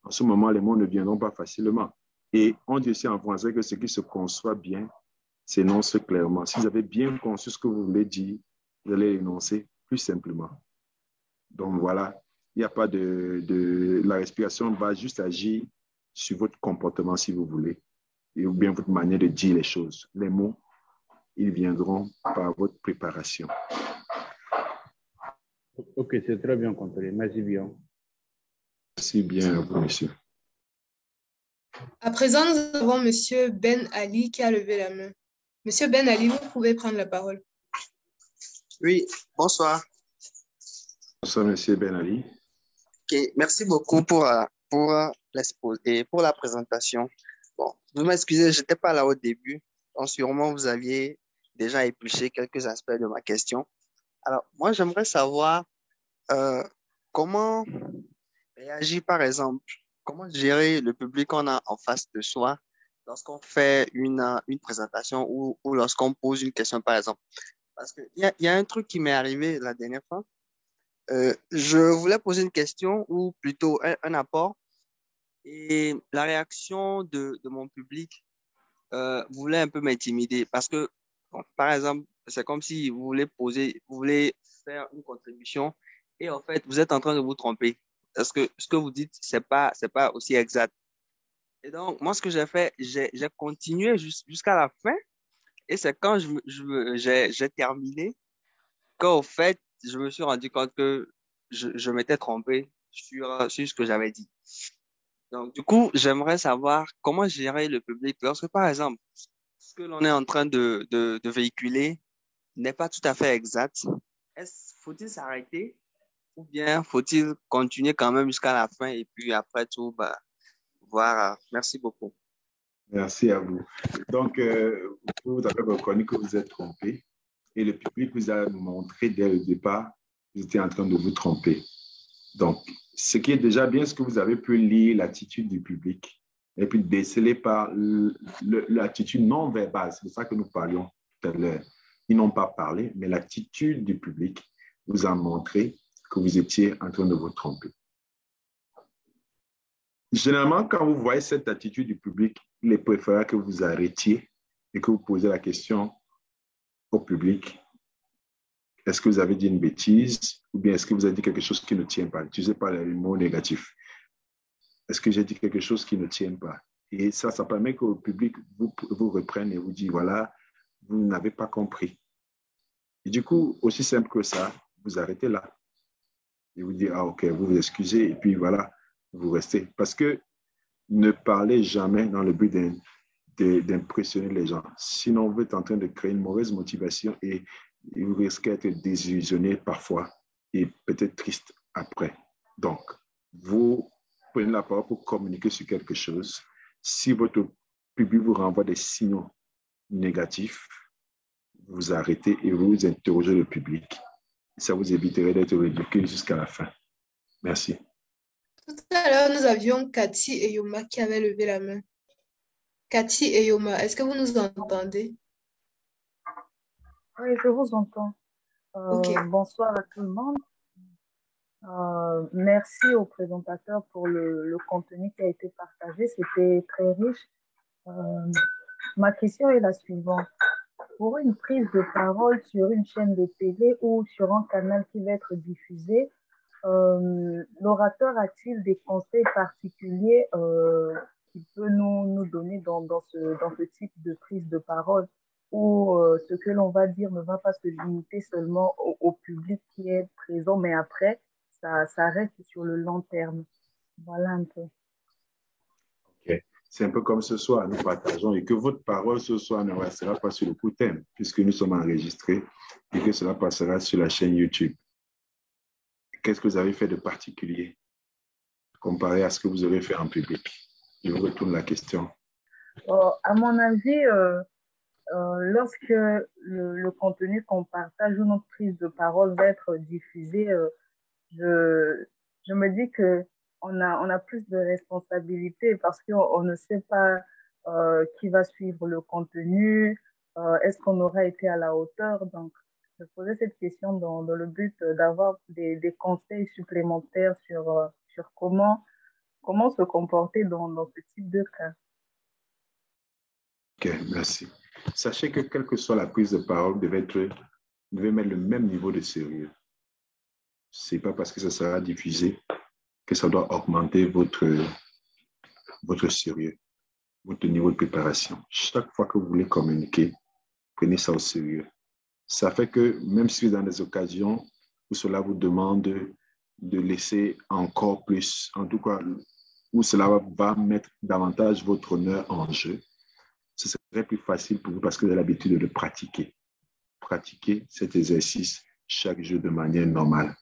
B: En ce moment, les mots ne viendront pas facilement. Et on dit aussi en français que ce qui se conçoit bien s'énonce clairement. Si vous avez bien conçu ce que vous voulez dire, vous allez l'énoncer plus simplement. Donc voilà, il n'y a pas la respiration va juste agir sur votre comportement si vous voulez, ou bien votre manière de dire les choses. Les mots, ils viendront par votre préparation.
F: Ok, c'est très bien compris. Merci bien.
B: Merci bien à vous, monsieur.
C: À présent, nous avons Monsieur Ben Ali qui a levé la main. Monsieur Ben Ali, vous pouvez prendre la parole.
G: Oui, bonsoir.
B: Bonsoir, monsieur Ben Ali.
G: Okay, merci beaucoup pour l'exposé et pour la présentation. Bon, vous m'excusez, je n'étais pas là au début, donc sûrement vous aviez déjà épluché quelques aspects de ma question. Alors, moi, j'aimerais savoir comment réagir, par exemple, comment gérer le public qu'on a en face de soi lorsqu'on fait une présentation ou lorsqu'on pose une question, par exemple. Parce qu'il y a un truc qui m'est arrivé la dernière fois. Je voulais poser une question ou plutôt un apport et la réaction de mon public voulait un peu m'intimider parce que, bon, par exemple, c'est comme si vous voulez faire une contribution et en fait, vous êtes en train de vous tromper parce que ce que vous dites, c'est pas aussi exact. Et donc, moi, ce que j'ai fait, j'ai continué jusqu'à la fin et c'est quand j'ai terminé qu'au fait, je me suis rendu compte que je m'étais trompé sur ce que j'avais dit. Donc, du coup, j'aimerais savoir comment gérer le public lorsque, par exemple, ce que l'on est en train de véhiculer n'est pas tout à fait exact. Faut-il s'arrêter ou bien faut-il continuer quand même jusqu'à la fin et puis après tout, bah, voir. Merci beaucoup.
B: Merci à vous. Donc, vous avez reconnu que vous êtes trompé et le public vous a montré dès le départ que vous étiez en train de vous tromper. Donc, ce qui est déjà bien, c'est que vous avez pu lire l'attitude du public et puis déceler par l'attitude non verbale. C'est de ça que nous parlions tout à l'heure. Ils n'ont pas parlé, mais l'attitude du public vous a montré que vous étiez en train de vous tromper. Généralement, quand vous voyez cette attitude du public, il est préférable que vous arrêtiez et que vous posez la question au public. Est-ce que vous avez dit une bêtise ou bien est-ce que vous avez dit quelque chose qui ne tient pas? N'utilisez pas les mots négatifs. Est-ce que j'ai dit quelque chose qui ne tient pas? Et ça permet que le public vous reprenne et vous dit, voilà, vous n'avez pas compris. Et du coup, aussi simple que ça, vous arrêtez là. Et vous dites, ah ok, vous vous excusez et puis voilà, vous restez. Parce que ne parlez jamais dans le but d'impressionner les gens. Sinon, vous êtes en train de créer une mauvaise motivation et vous risquez d'être désillusionné parfois et peut-être triste après. Donc, vous prenez la parole pour communiquer sur quelque chose. Si votre public vous renvoie des signaux négatifs, vous arrêtez et vous interrogez le public. Ça vous éviterait d'être ridicule jusqu'à la fin. Merci.
C: Tout à l'heure, nous avions Cathy et Yoma qui avaient levé la main. Cathy et Yoma, est-ce que vous nous entendez?
H: Oui, je vous entends.
C: Ok.
H: Bonsoir à tout le monde. Merci au présentateur pour le contenu qui a été partagé. C'était très riche. Ma question est la suivante. Pour une prise de parole sur une chaîne de télé ou sur un canal qui va être diffusé, l'orateur a-t-il des conseils particuliers qu'il peut nous donner dans ce type de prise de parole où ce que l'on va dire ne va pas se limiter seulement au public qui est présent, mais après, ça reste sur le long terme. Voilà un peu.
B: Ok. C'est un peu comme ce soir, nous partageons et que votre parole ce soir ne restera pas sur le coup thème, puisque nous sommes enregistrés et que cela passera sur la chaîne YouTube. Qu'est-ce que vous avez fait de particulier comparé à ce que vous aurez fait en public? Je vous retourne la question.
H: À mon avis, lorsque le contenu qu'on partage ou notre prise de parole va être diffusée, je me dis qu'on a plus de responsabilités parce qu'on ne sait pas qui va suivre le contenu, est-ce qu'on aura été à la hauteur. Donc, je posais cette question dans le but d'avoir des conseils supplémentaires sur comment se comporter dans ce type de cas.
B: Ok, merci. Sachez que quelle que soit la prise de parole, vous devez mettre le même niveau de sérieux. Ce n'est pas parce que ça sera diffusé que ça doit augmenter votre sérieux, votre niveau de préparation. Chaque fois que vous voulez communiquer, prenez ça au sérieux. Ça fait que même si dans des occasions où cela vous demande de laisser encore plus, en tout cas, où cela va mettre davantage votre honneur en jeu, ce serait plus facile pour vous parce que vous avez l'habitude de le pratiquer. Pratiquer cet exercice chaque jour de manière normale.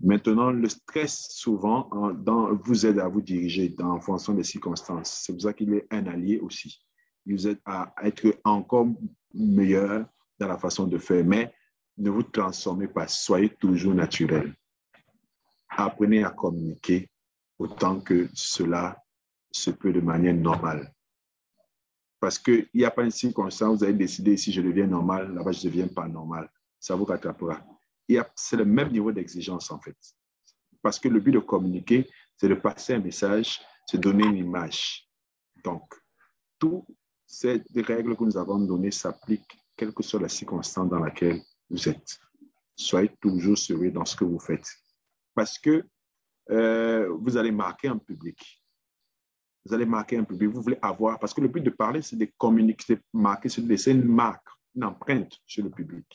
B: Maintenant, le stress, souvent, vous aide à vous diriger en fonction des circonstances. C'est pour ça qu'il est un allié aussi. Il vous aide à être encore meilleur dans la façon de faire. Mais ne vous transformez pas. Soyez toujours naturel. Apprenez à communiquer autant que cela se peut de manière normale. Parce qu'il n'y a pas une circonstance, vous avez décidé si je deviens normal, là-bas je ne deviens pas normal. Ça vous rattrapera. C'est le même niveau d'exigence en fait. Parce que le but de communiquer, c'est de passer un message, c'est donner une image. Donc, toutes ces règles que nous avons données s'appliquent, quelle que soit la circonstance dans laquelle vous êtes. Soyez toujours sérieux dans ce que vous faites. Parce que vous allez marquer un public. Vous allez marquer un public, vous voulez avoir, parce que le but de parler, c'est de communiquer, c'est de marquer, c'est de laisser une marque, une empreinte sur le public.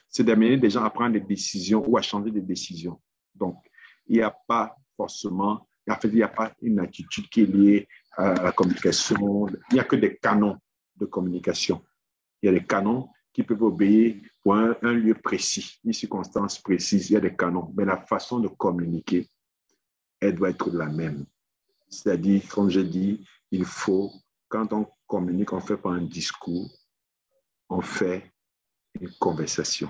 B: C'est d'amener des gens à prendre des décisions ou à changer des décisions. Donc, il n'y a pas forcément, en fait, il n'y a pas une attitude qui est liée à la communication. Il n'y a que des canons de communication. Il y a des canons qui peuvent obéir pour un lieu précis, une circonstance précise. Il y a des canons, mais la façon de communiquer, elle doit être la même. C'est-à-dire, comme je dis, il faut, quand on communique, on ne fait pas un discours, on fait une conversation.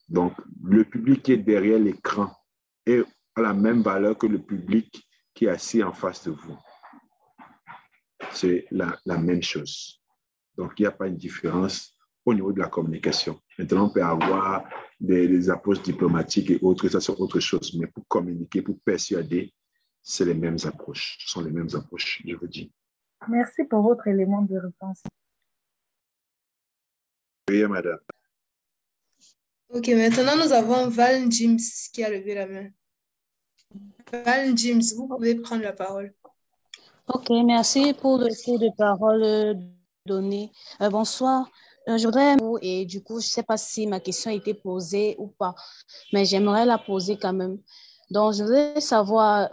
B: Donc, le public qui est derrière l'écran est à la même valeur que le public qui est assis en face de vous. C'est la même chose. Donc, il n'y a pas une différence au niveau de la communication. Maintenant, on peut avoir des approches diplomatiques et autres, ça c'est autre chose. Mais pour communiquer, pour persuader, c'est les mêmes approches. Ce sont les mêmes approches, je vous dis.
H: Merci pour votre élément de réponse.
B: Oui, madame.
C: Ok, maintenant nous avons Val James qui a levé la main. Val James, vous pouvez prendre la parole.
I: Ok, merci pour le tour de parole donné. Bonsoir. Je voudrais, et du coup, je ne sais pas si ma question a été posée ou pas, mais j'aimerais la poser quand même. Donc, je voudrais savoir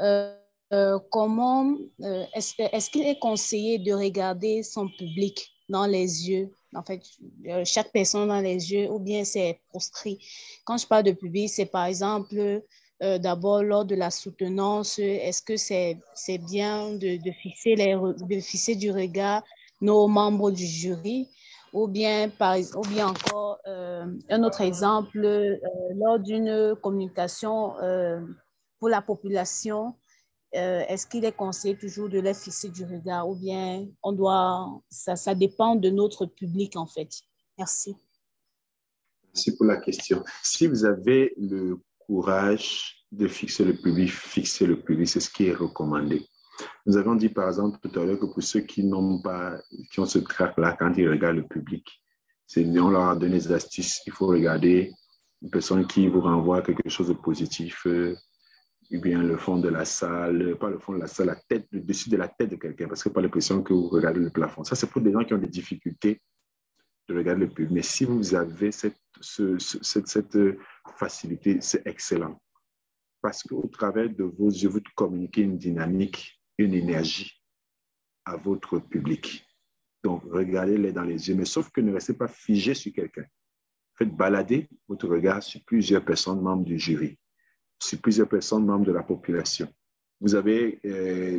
I: comment, est-ce qu'il est conseillé de regarder son public dans les yeux, en fait, chaque personne dans les yeux, ou bien c'est proscrit. Quand je parle de public, c'est par exemple, d'abord lors de la soutenance, est-ce que c'est bien de fixer du regard nos membres du jury, ou bien encore un autre exemple, lors d'une communication pour la population, est-ce qu'il est conseillé toujours de les fixer du regard ou bien ça dépend de notre public en fait? Merci.
B: Merci pour la question. Si vous avez le courage de fixer le public, fixez le public, c'est ce qui est recommandé. Nous avons dit par exemple tout à l'heure que pour ceux qui ont ce trac-là, quand ils regardent le public, on leur a donné des astuces. Il faut regarder une personne qui vous renvoie quelque chose de positif, ou bien le fond de la salle, pas le fond de la salle, le dessus de la tête de quelqu'un, parce que pas l'impression que vous regardez le plafond. Ça, c'est pour des gens qui ont des difficultés de regarder le public. Mais si vous avez cette facilité, c'est excellent. Parce qu'au travers de vos yeux, vous communiquez une dynamique, une énergie. à votre public. Donc, regardez-les dans les yeux, mais sauf que ne restez pas figé sur quelqu'un. Faites balader votre regard sur plusieurs personnes membres du jury, sur plusieurs personnes membres de la population. Vous avez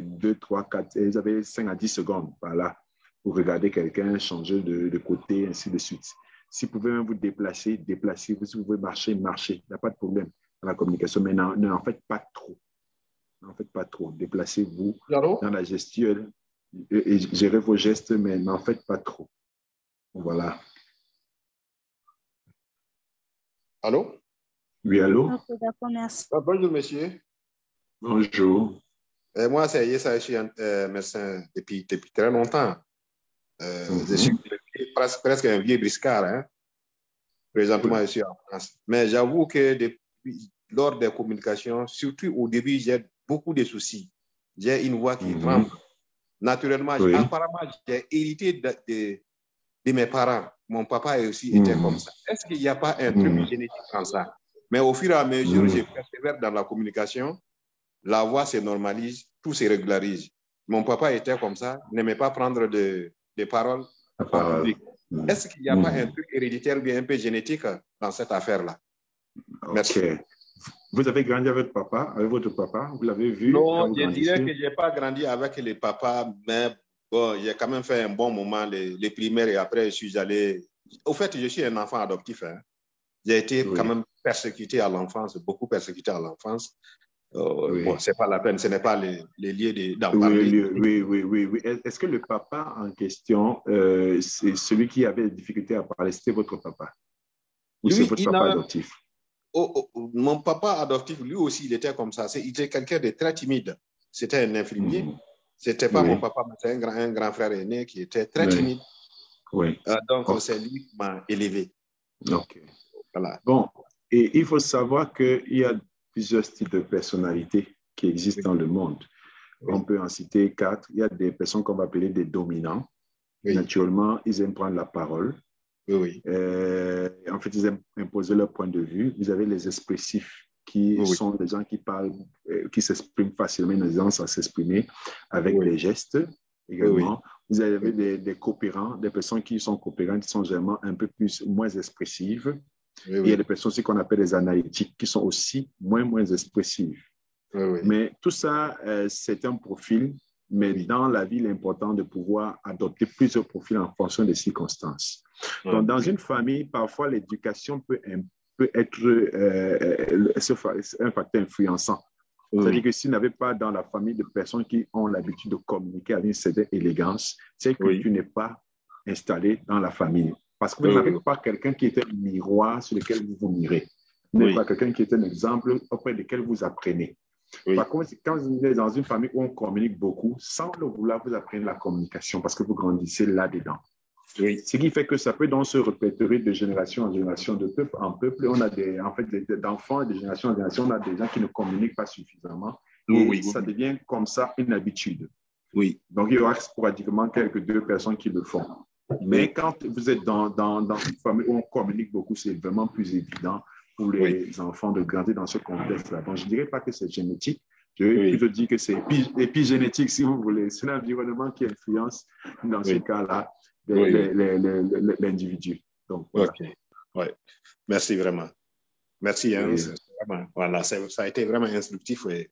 B: 2, 3, 4, vous avez 5 à 10 secondes par là pour regarder quelqu'un, changer de côté, ainsi de suite. Si vous pouvez même vous déplacer, déplacez-vous. Si vous pouvez marcher, marchez. Il n'y a pas de problème dans la communication, mais n'en faites pas trop. N'en faites pas trop. Déplacez-vous dans la gestuelle et gérez vos gestes, mais n'en faites pas trop. Voilà.
J: Allô?
B: Oui, allô?
I: Ok, d'accord, merci.
J: Bonjour, monsieur.
B: Bonjour.
J: Moi, c'est Yessa, je suis médecin depuis très longtemps. Je suis presque un vieux briscard. Hein. Présentement, je suis en France. Mais j'avoue que lors des communications, surtout au début, j'ai beaucoup de soucis. J'ai une voix qui tremble. Naturellement, apparemment, j'ai hérité de mes parents. Mon papa aussi était comme ça. Est-ce qu'il n'y a pas un truc génétique en ça? Mais au fur et à mesure, je persévère dans la communication. La voix se normalise, tout se régularise. Mon papa était comme ça, n'aimait pas prendre des paroles en public. Est-ce qu'il n'y a pas un truc héréditaire ou bien un peu génétique dans cette affaire-là? Merci.
B: Vous avez grandi avec votre papa? Vous l'avez vu?
J: Non, je dirais que je n'ai pas grandi avec les papas, mais bon, j'ai quand même fait un bon moment, les primaires, et après, je suis allé... Au fait, je suis un enfant adoptif. Hein. J'ai été quand même persécuté à l'enfance, beaucoup persécuté à l'enfance. Bon, c'est pas la peine, ce n'est pas les lieux d'en parler.
B: Oui. Est-ce que le papa en question, c'est celui qui avait des difficultés à parler, c'était votre papa? Ou c'est votre papa adoptif?
J: Mon papa adoptif, lui aussi, il était comme ça. Il était quelqu'un de très timide. C'était un infirmier. C'était pas mon papa, mais c'est un grand frère aîné qui était très timide. Donc, c'est lui qui m'a élevé.
B: Ok.
J: Voilà.
B: Bon, et il faut savoir qu'il y a plusieurs styles de personnalités qui existent dans le monde. On peut en citer 4. Il y a des personnes qu'on va appeler des dominants. Naturellement, ils aiment prendre la parole. En fait, ils aiment imposer leur point de vue. Vous avez les expressifs qui sont des gens qui parlent, qui s'expriment facilement, ils ont à s'exprimer avec des gestes également. Vous avez des coopérants, des personnes qui sont coopérantes, qui sont généralement un peu moins expressives. Il y a des personnes aussi qu'on appelle les analytiques, qui sont aussi moins expressives. Mais tout ça, c'est un profil. Mais dans la vie, il est important de pouvoir adopter plusieurs profils en fonction des circonstances. Donc, dans une famille, parfois, l'éducation peut être un facteur influençant. C'est-à-dire que s'il n'y avait pas dans la famille de personnes qui ont l'habitude de communiquer avec une certaine élégance, c'est que tu n'es pas installé dans la famille. Parce que vous n'avez pas quelqu'un qui est un miroir sur lequel vous vous mirez. Vous n'avez pas quelqu'un qui est un exemple auprès duquel vous apprenez. Par contre, quand vous êtes dans une famille où on communique beaucoup, sans le vouloir, vous apprenez la communication parce que vous grandissez là-dedans. Ce qui fait que ça peut donc se répertorier de génération en génération, de peuple en peuple. On a d'enfants et de génération en génération, on a des gens qui ne communiquent pas suffisamment. Ça devient comme ça une habitude. Donc, il y aura sporadiquement quelques 2 personnes qui le font. Mais quand vous êtes dans une famille où on communique beaucoup, c'est vraiment plus évident pour les enfants de grandir dans ce contexte-là. Donc, je ne dirais pas que c'est génétique. Je vais plutôt dire que c'est épigénétique, si vous voulez. C'est l'environnement qui influence, dans ce cas-là, l'individu. Donc, voilà.
J: Merci vraiment. Merci. Hein, vraiment, voilà, ça a été vraiment instructif et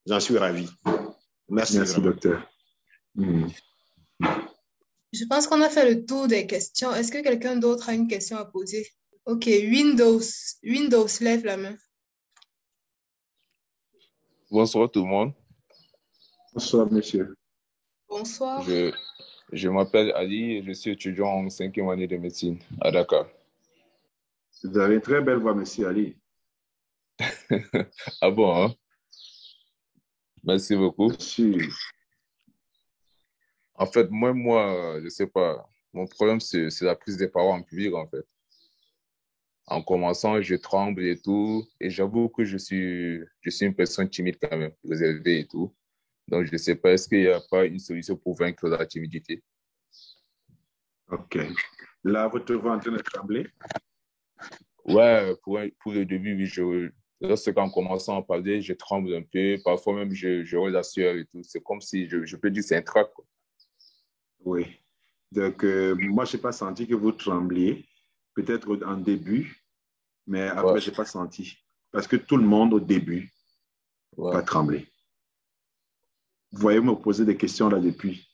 J: j'en suis ravi. Merci
B: docteur.
C: Je pense qu'on a fait le tour des questions. Est-ce que quelqu'un d'autre a une question à poser? Ok, Windows, lève la main.
K: Bonsoir tout le monde.
B: Bonsoir, monsieur.
C: Bonsoir.
K: Je m'appelle Ali et je suis étudiant en 5e année de médecine à Dakar.
B: Vous avez une très belle voix, monsieur Ali.
K: Ah bon, hein? Merci beaucoup.
B: Merci.
K: En fait, moi, je sais pas. Mon problème, c'est la prise des paroles en public, en fait. En commençant, je tremble et tout. Et j'avoue que je suis une personne timide quand même, réservée et tout. Donc, je ne sais pas, est-ce qu'il n'y a pas une solution pour vaincre la timidité?
B: OK. Là, vous te voyez en train de trembler?
K: Ouais, pour le début, oui. Lorsqu'en commençant à parler, je tremble un peu. Parfois même, je roule la sueur et tout. C'est comme si, je peux dire, c'est un trac, quoi.
B: Oui. Donc, moi, je n'ai pas senti que vous trembliez, peut-être en début, mais après, je n'ai pas senti. Parce que tout le monde, au début, va trembler. Vous voyez me poser des questions là depuis.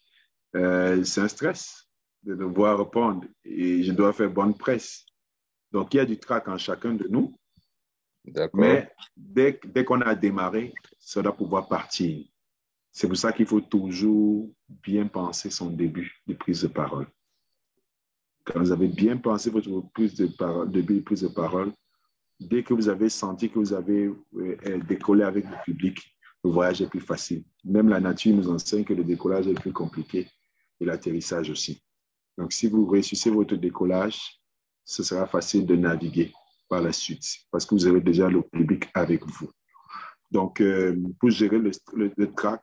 B: C'est un stress de devoir répondre et je dois faire bonne presse. Donc, il y a du trac en chacun de nous. Mais dès qu'on a démarré, ça doit pouvoir partir. C'est pour ça qu'il faut toujours bien penser son début de prise de parole. Quand vous avez bien pensé votre début de prise de parole, dès que vous avez senti que vous avez décollé avec le public, le voyage est plus facile. Même la nature nous enseigne que le décollage est plus compliqué et l'atterrissage aussi. Donc, si vous réussissez votre décollage, ce sera facile de naviguer par la suite parce que vous avez déjà le public avec vous. Donc, pour gérer le trac,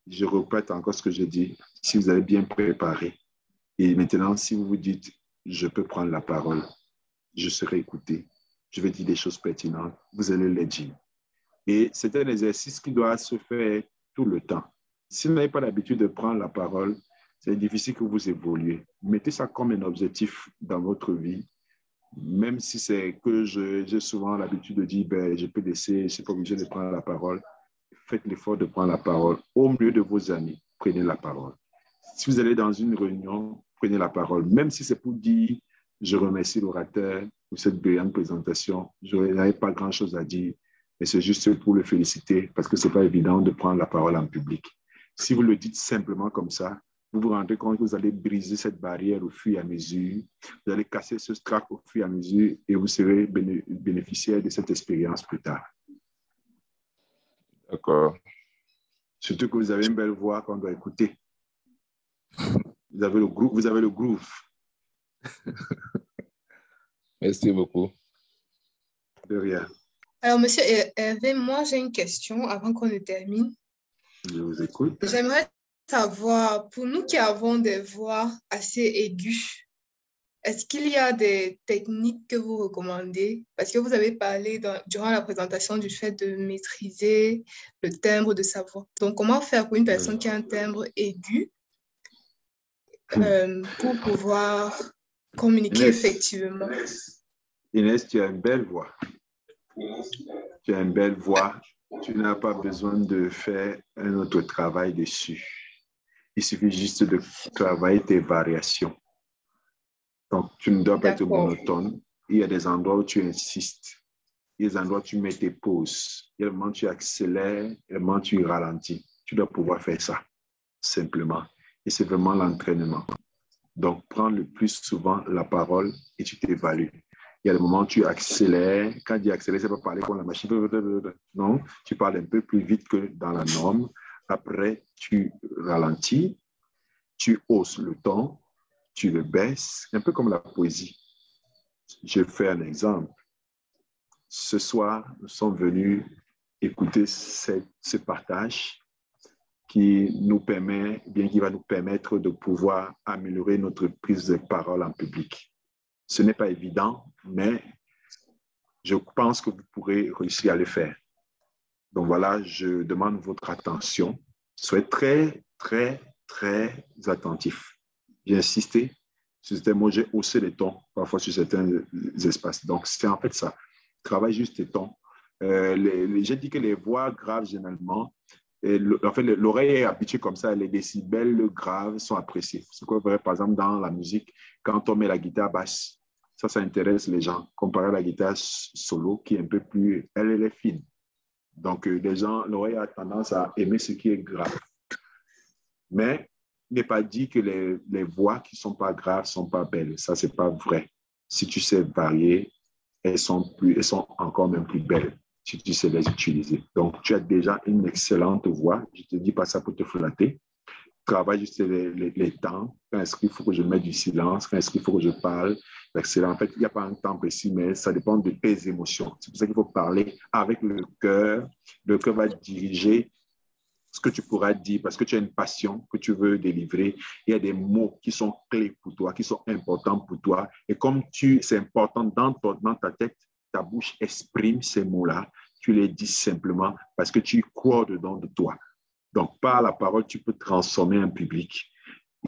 B: je répète encore ce que j'ai dit. Si vous avez bien préparé, et maintenant, si vous vous dites, je peux prendre la parole, je serai écouté, je vais dire des choses pertinentes, vous allez les dire. Et c'est un exercice qui doit se faire tout le temps. Si vous n'avez pas l'habitude de prendre la parole, c'est difficile que vous évoluiez. Mettez ça comme un objectif dans votre vie, même si c'est que j'ai souvent l'habitude de dire, je peux laisser, je ne suis pas obligé de prendre la parole. Faites l'effort de prendre la parole. Au milieu de vos amis, prenez la parole. Si vous allez dans une réunion, prenez la parole. Même si c'est pour dire, je remercie l'orateur pour cette brillante présentation, je n'avais pas grand-chose à dire, mais c'est juste pour le féliciter parce que ce n'est pas évident de prendre la parole en public. Si vous le dites simplement comme ça, vous vous rendez compte que vous allez briser cette barrière au fur et à mesure, vous allez casser ce trac au fur et à mesure et vous serez bénéficiaire de cette expérience plus tard.
K: D'accord.
B: Surtout que vous avez une belle voix qu'on doit écouter. Vous avez le groove.
K: Merci beaucoup.
B: De rien.
C: Alors, monsieur Hervé, moi, j'ai une question avant qu'on ne termine.
B: Je vous écoute.
C: J'aimerais savoir, pour nous qui avons des voix assez aiguës, est-ce qu'il y a des techniques que vous recommandez? Parce que vous avez parlé durant la présentation du fait de maîtriser le timbre de sa voix. Donc, comment faire pour une personne qui a un timbre aigu pour pouvoir communiquer effectivement?
B: Inès, tu as une belle voix. Tu as une belle voix. Tu n'as pas besoin de faire un autre travail dessus. Il suffit juste de travailler tes variations. Donc, tu ne dois pas être monotone. Il y a des endroits où tu insistes. Il y a des endroits où tu mets tes pauses. Il y a des moments où tu accélères, il y a des moments où tu ralentis. Tu dois pouvoir faire ça, simplement. Et c'est vraiment l'entraînement. Donc, prends le plus souvent la parole et tu t'évalues. Il y a des moments où tu accélères. Quand tu dis accélérer, c'est pas parler comme la machine. Non, tu parles un peu plus vite que dans la norme. Après, tu ralentis, tu hausses le ton, tu le baisses, un peu comme la poésie. Je fais un exemple. Ce soir, nous sommes venus écouter ce partage qui va nous permettre de pouvoir améliorer notre prise de parole en public. Ce n'est pas évident, mais je pense que vous pourrez réussir à le faire. Donc voilà, je demande votre attention. Soyez très, très, très attentifs. J'ai insisté sur certains mots, j'ai haussé les tons, parfois sur certains espaces. Donc, c'est en fait ça. Travaille juste les tons. J'ai dit que les voix graves, généralement, l'oreille est habituée comme ça, les décibels graves sont appréciés. C'est quoi, par exemple, dans la musique, quand on met la guitare basse, ça intéresse les gens, comparé à la guitare solo, qui est un peu plus, elle est fine. Donc, les gens, l'oreille a tendance à aimer ce qui est grave. Mais il n'est pas dit que les voix qui ne sont pas graves ne sont pas belles. Ça, ce n'est pas vrai. Si tu sais varier, elles sont encore même plus belles si tu sais les utiliser. Donc, tu as déjà une excellente voix. Je ne te dis pas ça pour te flatter. Travaille juste les temps. Quand est-ce qu'il faut que je mette du silence? Quand est-ce qu'il faut que je parle? Excellent. En fait, il n'y a pas un temps précis, mais ça dépend de tes émotions. C'est pour ça qu'il faut parler avec le cœur. Le cœur va diriger ce que tu pourras dire parce que tu as une passion que tu veux délivrer. Il y a des mots qui sont clés pour toi, qui sont importants pour toi. Et comme c'est important dans ta tête, ta bouche exprime ces mots-là. Tu les dis simplement parce que tu crois dedans de toi. Donc, par la parole, tu peux transformer un public.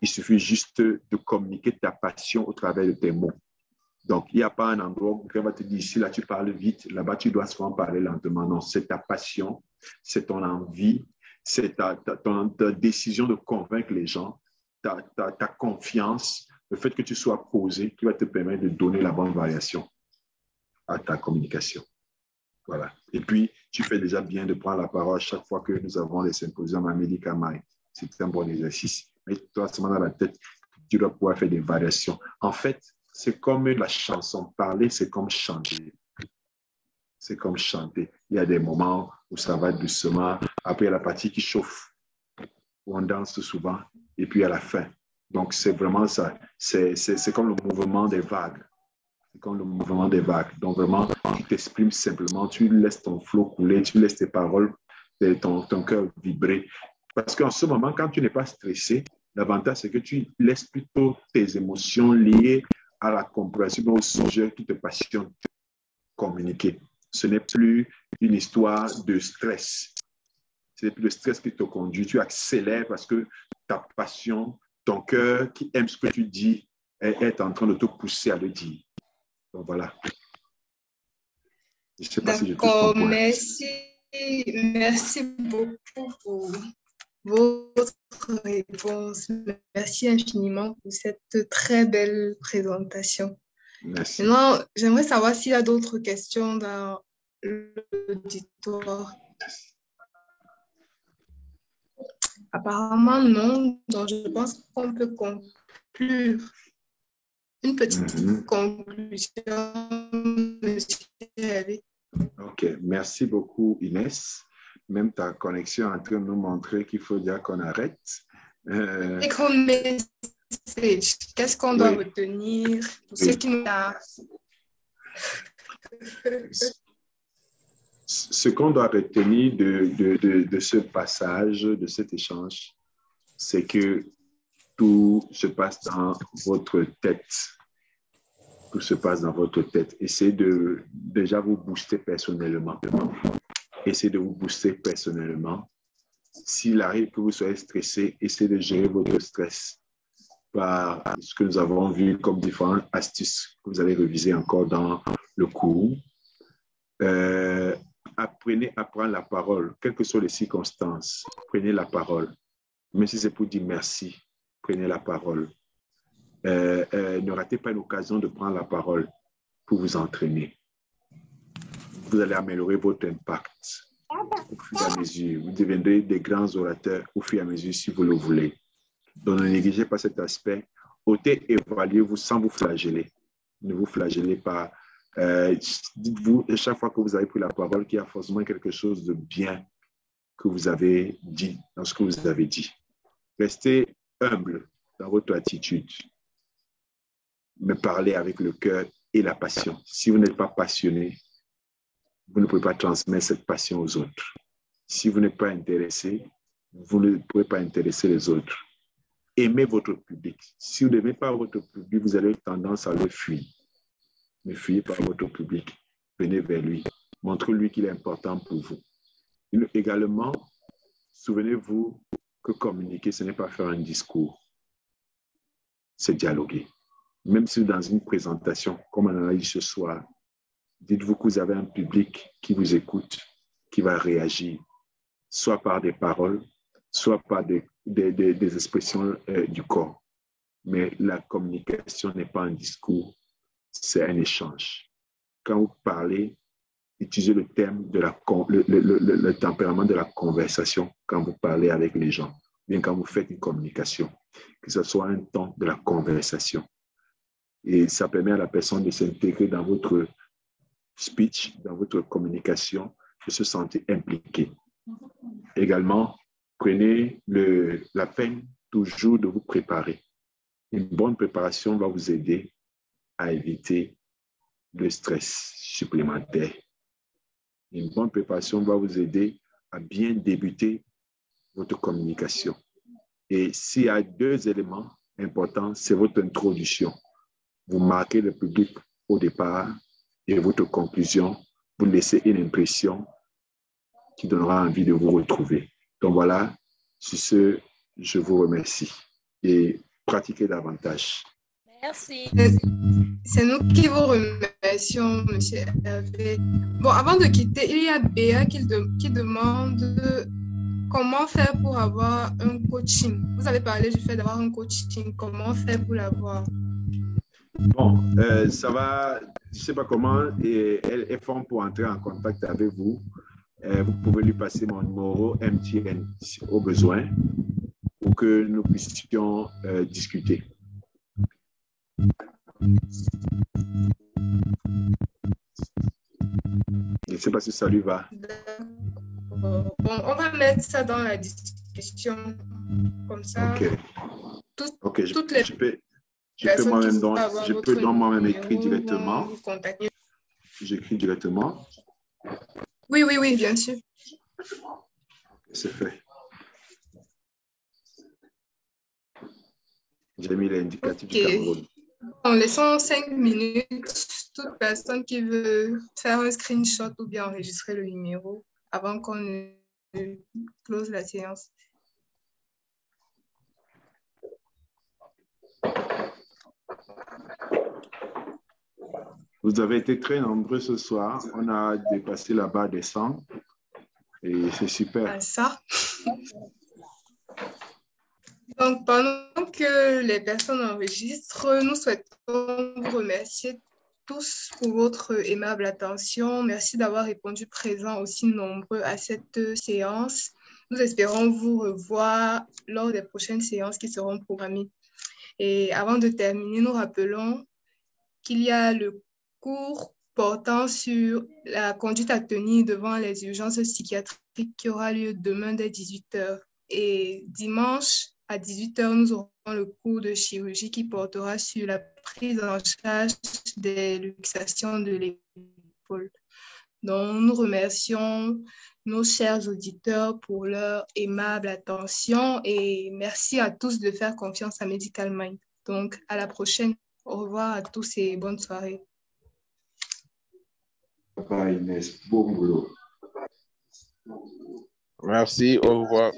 B: Il suffit juste de communiquer ta passion au travers de tes mots. Donc, il n'y a pas un endroit où quelqu'un va te dire, ici, là, tu parles vite, là-bas, tu dois souvent parler lentement. Non, c'est ta passion, c'est ton envie, c'est ta décision de convaincre les gens, ta confiance, le fait que tu sois posé qui va te permettre de donner la bonne variation à ta communication. Voilà. Et puis, tu fais déjà bien de prendre la parole chaque fois que nous avons les symposiums à Médicamai. C'est un bon exercice. Mais toi, seulement dans la tête, tu dois pouvoir faire des variations. En fait, c'est comme la chanson. Parler, c'est comme chanter. C'est comme chanter. Il y a des moments où ça va doucement. Après, il y a la partie qui chauffe, où on danse souvent. Et puis, à la fin. Donc, c'est vraiment ça. C'est comme le mouvement des vagues. C'est comme le mouvement des vagues. Donc, vraiment, tu t'exprimes simplement. Tu laisses ton flot couler. Tu laisses tes paroles, ton cœur vibrer. Parce qu'en ce moment, quand tu n'es pas stressé, l'avantage, c'est que tu laisses plutôt tes émotions liées à la compréhension au sujet qui te passionne communiquer. Ce n'est plus une histoire de stress. Ce n'est plus le stress qui te conduit. Tu accélères parce que ta passion, ton cœur qui aime ce que tu dis est en train de te pousser à le dire. Donc voilà. Je ne sais pas si je touche ton point.
C: Merci beaucoup pour votre réponse. Merci infiniment pour cette très belle présentation.
B: Merci.
C: Maintenant, j'aimerais savoir s'il y a d'autres questions dans l'auditoire. Apparemment, non. Donc, je pense qu'on peut conclure. Une petite conclusion, monsieur Hervé.
B: OK. Merci beaucoup, Inès. Même ta connexion est en train de nous montrer qu'il faut dire qu'on arrête.
C: Qu'est-ce qu'on doit retenir pour ceux qui nous a...
B: Ce qu'on doit retenir de ce passage, de cet échange, c'est que tout se passe dans votre tête. Tout se passe dans votre tête. Essayez de déjà vous booster personnellement. Essayez de vous booster personnellement. S'il arrive que vous soyez stressé, essayez de gérer votre stress par ce que nous avons vu comme différentes astuces que vous allez réviser encore dans le cours. Apprenez à prendre la parole, quelles que soient les circonstances. Prenez la parole. Même si c'est pour dire merci, prenez la parole. Ne ratez pas l'occasion de prendre la parole pour vous entraîner. Vous allez améliorer votre impact au fur et à mesure. Vous deviendrez des grands orateurs au fur et à mesure si vous le voulez. Donc, ne négligez pas cet aspect. Ôtez, évaluez-vous sans vous flageller. Ne vous flagellez pas. Dites-vous, chaque fois que vous avez pris la parole, qu'il y a forcément quelque chose de bien que vous avez dit dans ce que vous avez dit. Restez humble dans votre attitude, mais parlez avec le cœur et la passion. Si vous n'êtes pas passionné, vous ne pouvez pas transmettre cette passion aux autres. Si vous n'êtes pas intéressé, vous ne pouvez pas intéresser les autres. Aimez votre public. Si vous n'aimez pas votre public, vous avez tendance à le fuir. Ne fuyez pas votre public. Venez vers lui. Montrez-lui qu'il est important pour vous. Également, souvenez-vous que communiquer, ce n'est pas faire un discours. C'est dialoguer. Même si dans une présentation, comme on en a dit ce soir, dites-vous que vous avez un public qui vous écoute, qui va réagir, soit par des paroles, soit par des expressions du corps. Mais la communication n'est pas un discours, c'est un échange. Quand vous parlez, utilisez le thème de le tempérament de la conversation quand vous parlez avec les gens, bien quand vous faites une communication, que ce soit un temps de la conversation. Et ça permet à la personne de s'intégrer dans votre speech, dans votre communication, de se sentir impliqué. Également, prenez la peine toujours de vous préparer. Une bonne préparation va vous aider à éviter le stress supplémentaire. Une bonne préparation va vous aider à bien débuter votre communication. Et s'il y a 2 éléments importants, c'est votre introduction. Vous marquez le public au départ et votre conclusion, vous laissez une impression qui donnera envie de vous retrouver. Donc voilà, sur ce, je vous remercie. et pratiquer davantage.
I: Merci.
C: C'est nous qui vous remercions, M. Hervé. Bon, avant de quitter, il y a Béa qui demande comment faire pour avoir un coaching. Vous avez parlé du fait d'avoir un coaching. Comment faire pour l'avoir?
B: Bon, ça va, je ne sais pas comment, et elle est forme pour entrer en contact avec vous. Vous pouvez lui passer mon numéro MTN au besoin pour que nous puissions discuter. Je ne sais pas si ça lui va.
C: Bon, on va mettre ça dans la discussion. Comme ça,
B: Ok,
C: toutes les
B: je peux
C: personnes
B: moi-même écrire directement. J'écris directement.
C: Oui, bien sûr.
B: C'est fait. J'ai mis l'indicatif du Cameroun.
C: En laissant 5 minutes, toute personne qui veut faire un screenshot ou bien enregistrer le numéro avant qu'on ne close la séance.
B: Vous avez été très nombreux ce soir. On a dépassé la barre des 100 et c'est super.
C: Ça. Donc, pendant que les personnes enregistrent, nous souhaitons vous remercier tous pour votre aimable attention. Merci d'avoir répondu présent aussi nombreux à cette séance. Nous espérons vous revoir lors des prochaines séances qui seront programmées. Et avant de terminer, nous rappelons qu'il y a le cours portant sur la conduite à tenir devant les urgences psychiatriques qui aura lieu demain dès 18h. Et dimanche, à 18h, nous aurons le cours de chirurgie qui portera sur la prise en charge des luxations de l'épaule. Donc, nous remercions nos chers auditeurs pour leur aimable attention et merci à tous de faire confiance à Medical Mind. Donc, à la prochaine. Au revoir à tous et bonne soirée.
B: Bye Inès, bon boulot.
K: Merci, au revoir.